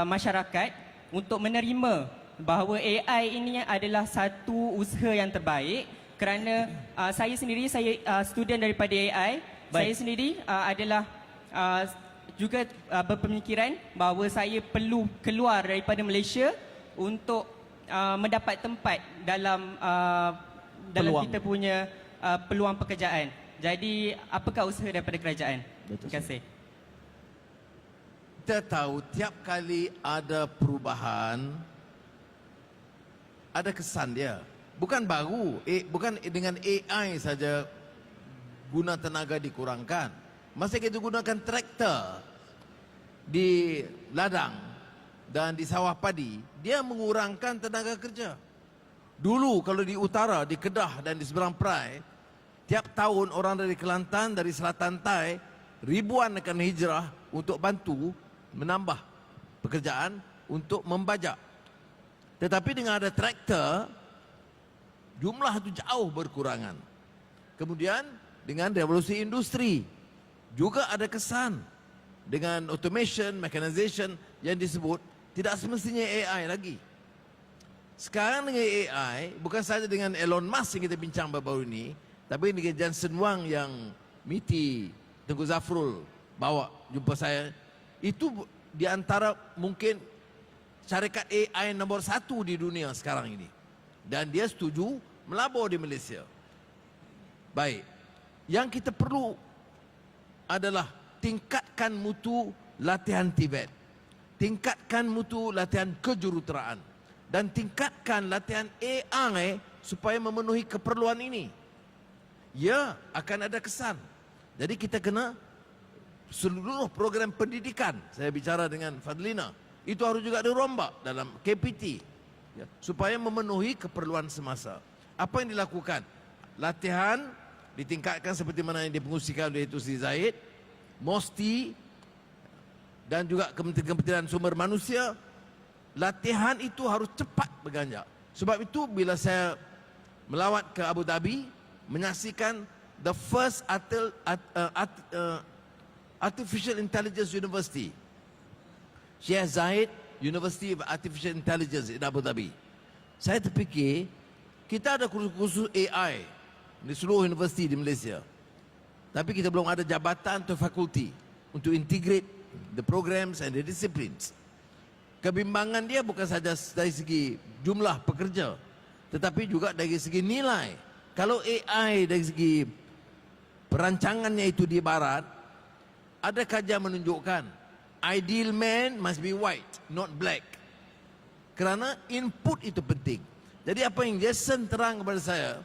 masyarakat untuk menerima bahawa AI ini adalah satu usaha yang terbaik kerana saya sendiri student daripada AI. Baik. Saya sendiri adalah juga berpemikiran bahawa saya perlu keluar daripada Malaysia untuk mendapat tempat dalam Peluang. kita punya peluang pekerjaan. Jadi apakah usaha daripada kerajaan? Terima kasih. Kita tahu tiap kali ada perubahan, ada kesan dia. Bukan baru, bukan dengan AI saja guna tenaga dikurangkan. Masa kita gunakan traktor di ladang dan di sawah padi, dia mengurangkan tenaga kerja. Dulu kalau di utara, di Kedah dan di seberang Perai, tiap tahun orang dari Kelantan, dari Selatan Tai, ribuan akan hijrah untuk bantu menambah pekerjaan untuk membajak. Tetapi dengan ada traktor, jumlah itu jauh berkurangan. Kemudian dengan revolusi industri juga ada kesan. Dengan automation, mechanization yang disebut, tidak semestinya AI lagi. Sekarang dengan AI, bukan saja dengan Elon Musk yang kita bincang baru-baru ini, tapi dengan Jensen Huang yang MITI, Tengku Zafrul bawa jumpa saya, itu di antara mungkin syarikat AI nombor 1 di dunia sekarang ini. Dan dia setuju melabur di Malaysia. Baik, yang kita perlu adalah tingkatkan mutu latihan Tibet, tingkatkan mutu latihan kejuruteraan, dan tingkatkan latihan AI supaya memenuhi keperluan ini. Ya, akan ada kesan. Jadi kita kena seluruh program pendidikan, saya bicara dengan Fadlina, itu harus juga dirombak dalam KPT ya, supaya memenuhi keperluan semasa. Apa yang dilakukan? Latihan ditingkatkan seperti mana yang dipengusikan oleh Datuk Seri Zahid, MOSTI dan juga Kementerian Sumber Manusia. Latihan itu harus cepat berganjak. Sebab itu bila saya melawat ke Abu Dhabi, menyaksikan the first Artificial Intelligence University, Sheikh Zayed University of Artificial Intelligence in Abu Dhabi. Saya terfikir, kita ada kursus AI di seluruh universiti di Malaysia. Tapi kita belum ada jabatan atau fakulti untuk integrate the programs and the disciplines. Kebimbangan dia bukan saja dari segi jumlah pekerja, tetapi juga dari segi nilai. Kalau AI dari segi perancangannya itu di barat, ada kajian menunjukkan ideal man must be white, not black. Kerana input itu penting. Jadi apa yang Jason terang kepada saya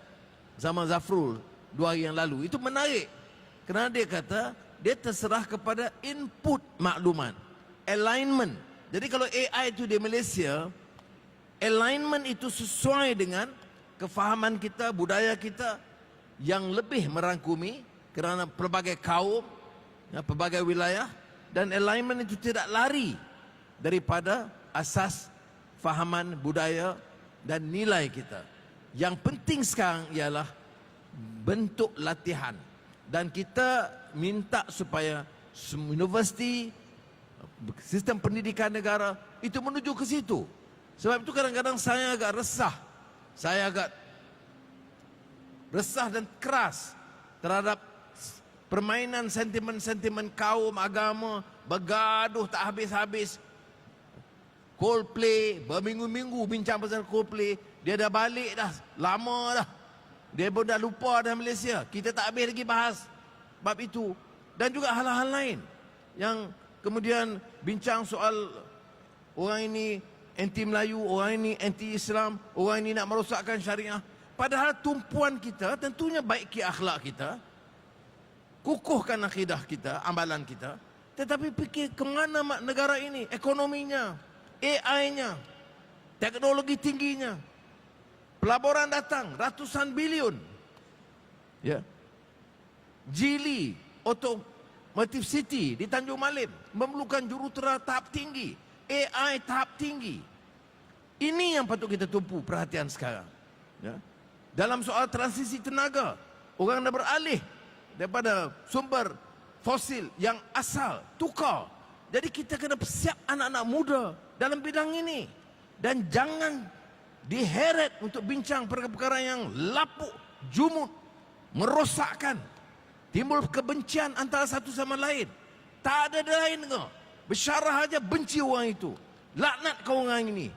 sama Zafrul 2 hari yang lalu, itu menarik. Kerana dia kata, dia terserah kepada input maklumat, alignment. Jadi kalau AI itu di Malaysia, alignment itu sesuai dengan kefahaman kita, budaya kita yang lebih merangkumi kerana pelbagai kaum, ya, pelbagai wilayah, dan alignment itu tidak lari daripada asas fahaman budaya dan nilai kita. Yang penting sekarang ialah bentuk latihan. Dan kita minta supaya universiti, sistem pendidikan negara itu menuju ke situ. Sebab itu kadang-kadang saya agak resah. Saya agak resah dan keras terhadap permainan sentimen-sentimen kaum, agama, bergaduh tak habis-habis. Coldplay, berminggu-minggu bincang pasal Coldplay. Dia dah balik dah, lama dah. Dia pun dah lupa dah Malaysia. Kita tak habis lagi bahas bab itu. Dan juga hal-hal lain yang kemudian bincang soal orang ini anti Melayu, orang ini anti Islam, orang ini nak merosakkan syariah. Padahal tumpuan kita tentunya baiki akhlak kita, kukuhkan akidah kita, amalan kita. Tetapi fikir ke mana negara ini, ekonominya, AI-nya, teknologi tingginya. Pelaburan datang, ratusan bilion. Ya. Geely Automotive City di Tanjung Malim memerlukan jurutera tahap tinggi, AI tahap tinggi. Ini yang patut kita tumpu perhatian sekarang. Ya. Dalam soal transisi tenaga, orang dah beralih daripada sumber fosil yang asal, tukar. Jadi kita kena siap anak-anak muda dalam bidang ini. Dan jangan diheret untuk bincang perkara-perkara yang lapuk, jumut, merosakkan. Timbul kebencian antara satu sama lain. Tak ada lain ke. Bersyarah aja benci orang itu. Laknat kau orang ini.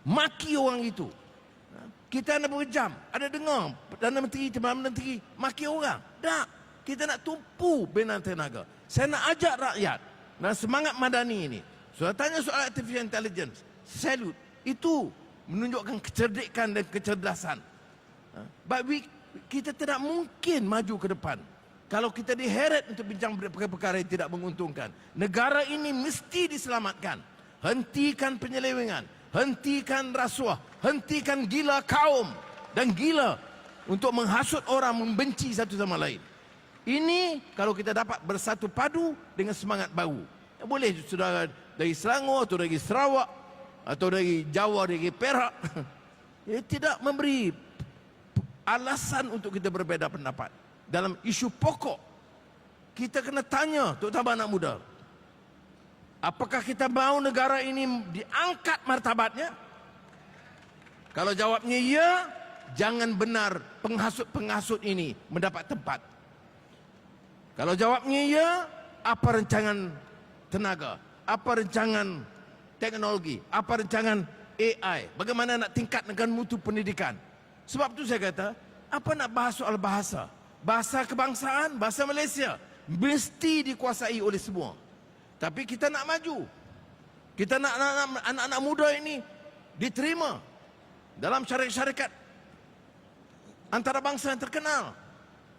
Maki orang itu. Kita nak berjam. Ada dengar Perdana Menteri, Timbalan Menteri maki orang. Tak. Kita nak tumpu bina tenaga. Saya nak ajak rakyat dan semangat madani ini. Soal tanya soal artificial intelligence. Salute. Itu menunjukkan kecerdikan dan kecerdasan. But kita tidak mungkin maju ke depan kalau kita diheret untuk bincang perkara-perkara yang tidak menguntungkan. Negara ini mesti diselamatkan. Hentikan penyelewengan, hentikan rasuah, hentikan gila kaum dan gila untuk menghasut orang, membenci satu sama lain. Ini kalau kita dapat bersatu padu dengan semangat baru. Boleh saudara dari Selangor atau dari Sarawak atau dari Jawa, dari Perak. Tidak memberi alasan untuk kita berbeza pendapat. Dalam isu pokok, kita kena tanya, terutama anak muda. Apakah kita mahu negara ini diangkat martabatnya? Kalau jawabnya ya, jangan benar penghasut-penghasut ini mendapat tempat. Kalau jawabnya ya, apa rancangan tenaga? Apa rancangan teknologi? Apa rancangan AI? Bagaimana nak tingkatkan mutu pendidikan? Sebab itu saya kata, apa nak bahas soal bahasa? Bahasa kebangsaan, bahasa Malaysia mesti dikuasai oleh semua. Tapi kita nak maju. Kita nak anak-anak muda ini diterima dalam syarikat-syarikat antarabangsa yang terkenal.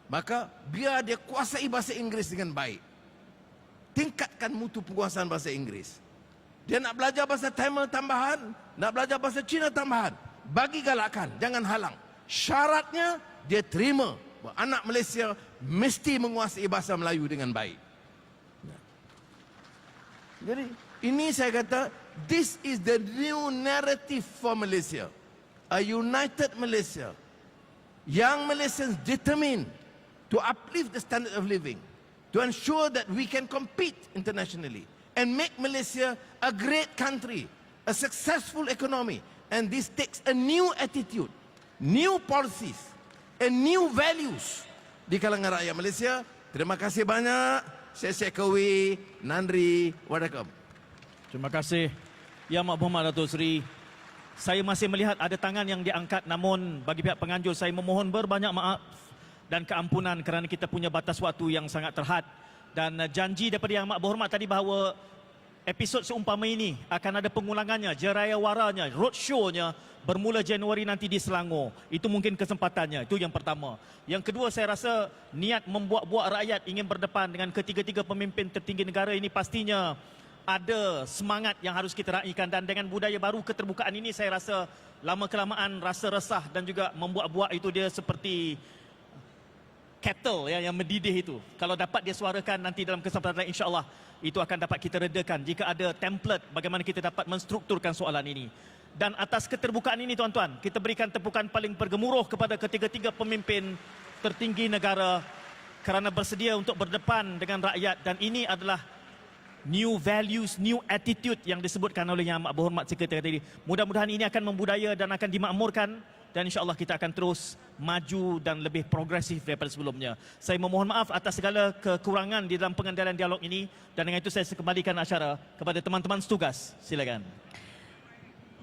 Maka biar dia kuasai bahasa Inggeris dengan baik. Tingkatkan mutu penguasaan bahasa Inggeris. Dia nak belajar bahasa Tamil tambahan, nak belajar bahasa Cina tambahan. Bagi galakan, jangan halang. Syaratnya dia terima bahawa anak Malaysia mesti menguasai bahasa Melayu dengan baik. Jadi ini saya kata, this is the new narrative for Malaysia. A united Malaysia. Young Malaysians determined to uplift the standard of living, to ensure that we can compete internationally and make Malaysia a great country, a successful economy. And this takes a new attitude, new policies, and new values di kalangan rakyat Malaysia. Terima kasih banyak. Saya Kawi, Nandri, Wadakam. Terima kasih Yang Amat Berhormat Datuk Seri. Saya masih melihat ada tangan yang diangkat, namun bagi pihak penganjur saya memohon berbanyak maaf dan keampunan kerana kita punya batas waktu yang sangat terhad. Dan janji daripada Yang Amat Berhormat tadi bahawa episod seumpama ini akan ada pengulangannya, jerayawaranya, roadshow-nya bermula Januari nanti di Selangor. Itu mungkin kesempatannya. Itu yang pertama. Yang kedua, saya rasa niat membuat-buat rakyat ingin berdepan dengan ketiga-tiga pemimpin tertinggi negara ini pastinya ada semangat yang harus kita raikan. Dan dengan budaya baru keterbukaan ini, saya rasa lama-kelamaan rasa resah dan juga membuat-buat itu dia seperti kettle ya, yang mendidih itu. Kalau dapat dia suarakan nanti dalam kesempatan lain, insya-Allah itu akan dapat kita redakan jika ada template bagaimana kita dapat menstrukturkan soalan ini. Dan atas keterbukaan ini tuan-tuan, kita berikan tepukan paling bergemuruh kepada ketiga-tiga pemimpin tertinggi negara kerana bersedia untuk berdepan dengan rakyat, dan ini adalah new values, new attitude yang disebutkan oleh Yang Amat Berhormat Sekretari tadi. Mudah-mudahan ini akan membudaya dan akan dimakmurkan, dan insya-Allah kita akan terus maju dan lebih progresif daripada sebelumnya. Saya memohon maaf atas segala kekurangan di dalam pengendalian dialog ini, dan dengan itu saya kembalikan acara kepada teman-teman setugas. Silakan.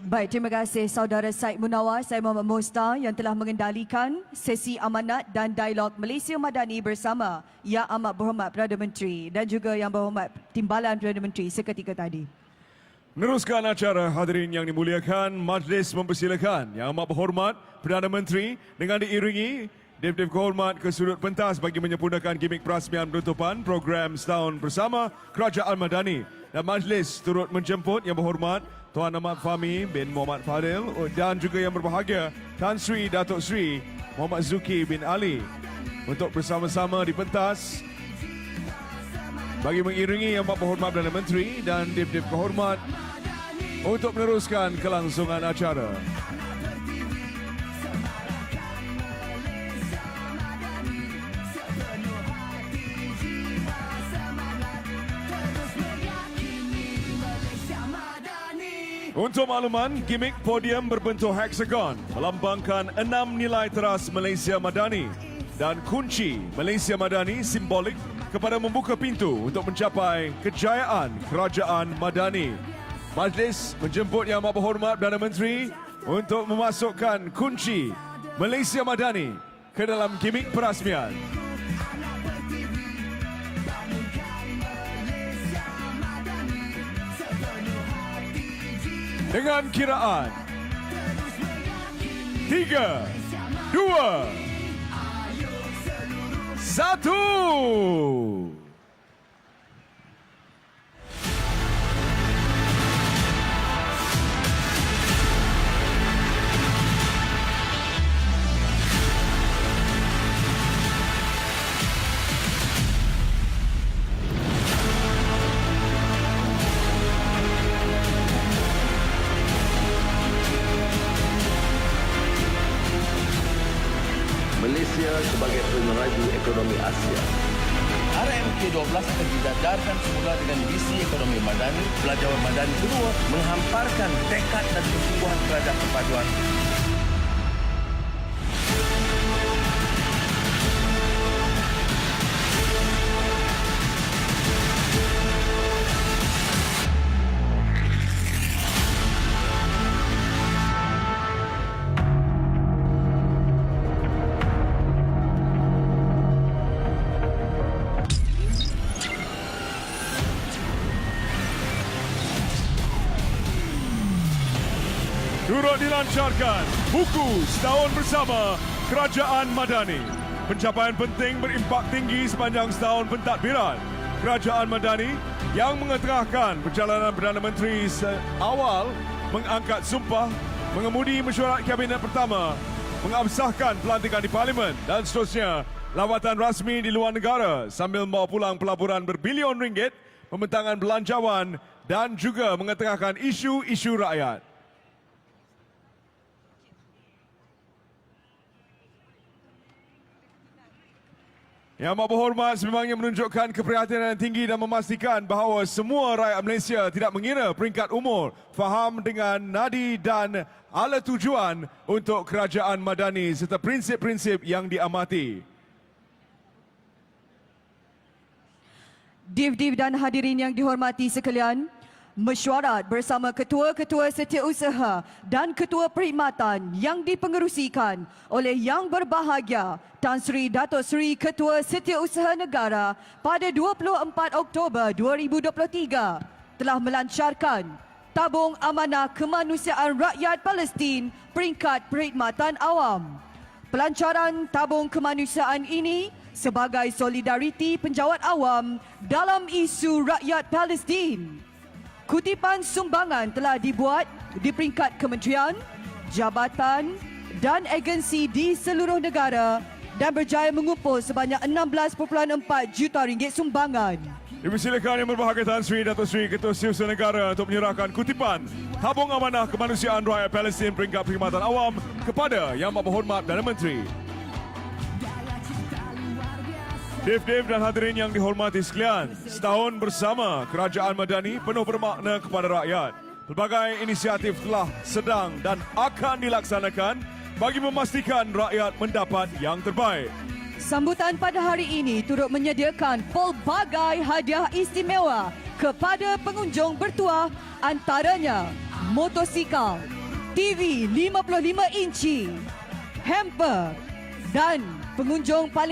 Baik, terima kasih Saudara Syed Munawar. Saya Muhammad Mustar yang telah mengendalikan sesi amanat dan dialog Malaysia Madani bersama Yang Amat Berhormat Perdana Menteri dan juga Yang Berhormat Timbalan Perdana Menteri seketika tadi. Meneruskan acara, hadirin yang dimuliakan, majlis mempersilakan Yang Amat Berhormat Perdana Menteri dengan diiringi Dewan Kehormat ke sudut pentas bagi menyempurnakan gimik perasmian penutupan program Setahun Bersama Kerajaan Madani. Dan majlis turut menjemput Yang Berhormat Tuan Ahmad Fahmi bin Muhammad Fadil dan juga yang berbahagia Tan Sri Datuk Sri Muhammad Zuki bin Ali untuk bersama-sama di pentas bagi mengiringi Yang Berhormat Perdana Menteri dan Dewan Kehormat untuk meneruskan kelangsungan acara. Untuk makluman, gimik podium berbentuk heksagon melambangkan 6 nilai teras Malaysia Madani dan kunci Malaysia Madani simbolik kepada membuka pintu untuk mencapai kejayaan Kerajaan Madani. Majlis menjemput Yang Amat Berhormat Perdana Menteri untuk memasukkan kunci Malaysia Madani ke dalam gimik perasmian. Dengan kiraan 3, 2, 1. Malaysia sebagai peneraju ekonomi Asia. RMK12 akan didadarkan semula dengan visi ekonomi madani. Pelajaran madani kedua menghamparkan tekad dan kesungguhan kerajaan perpaduan. Turut dilancarkan buku Setahun Bersama Kerajaan Madani. Pencapaian penting berimpak tinggi sepanjang setahun pentadbiran Kerajaan Madani yang mengetengahkan perjalanan Perdana Menteri awal mengangkat sumpah, mengemudi mesyuarat Kabinet pertama, mengabsahkan pelantikan di Parlimen dan seterusnya lawatan rasmi di luar negara sambil membawa pulang pelaburan berbilion ringgit, pembentangan belanjawan dan juga mengetengahkan isu-isu rakyat. Yang Amat Berhormat sememangnya menunjukkan keprihatinan tinggi dan memastikan bahawa semua rakyat Malaysia tidak mengira peringkat umur, faham dengan nadi dan ala tujuan untuk Kerajaan Madani serta prinsip-prinsip yang diamati. Div-div dan hadirin yang dihormati sekalian, mesyuarat bersama ketua-ketua setiausaha dan ketua perkhidmatan yang dipengerusikan oleh Yang Berbahagia Tan Sri Datuk Seri Ketua Setiausaha Negara pada 24 Oktober 2023 telah melancarkan Tabung Amanah Kemanusiaan Rakyat Palestin peringkat perkhidmatan awam. Pelancaran tabung kemanusiaan ini sebagai solidariti penjawat awam dalam isu rakyat Palestin. Kutipan sumbangan telah dibuat di peringkat kementerian, jabatan dan agensi di seluruh negara dan berjaya mengumpul sebanyak 16.4 juta ringgit sumbangan. Dipersilakan Yang Berbahagia Tan Sri Datuk Seri Ketua Setiausaha Negara untuk menyerahkan kutipan tabung amanah kemanusiaan rakyat Palestin peringkat perkhidmatan awam kepada Yang Berhormat Perdana Menteri. Dev dan hadirin yang dihormati sekalian, setahun bersama Kerajaan Madani penuh bermakna kepada rakyat. Pelbagai inisiatif telah, sedang dan akan dilaksanakan bagi memastikan rakyat mendapat yang terbaik. Sambutan pada hari ini turut menyediakan pelbagai hadiah istimewa kepada pengunjung bertuah, antaranya motosikal, TV 55 inci, hamper dan pengunjung paling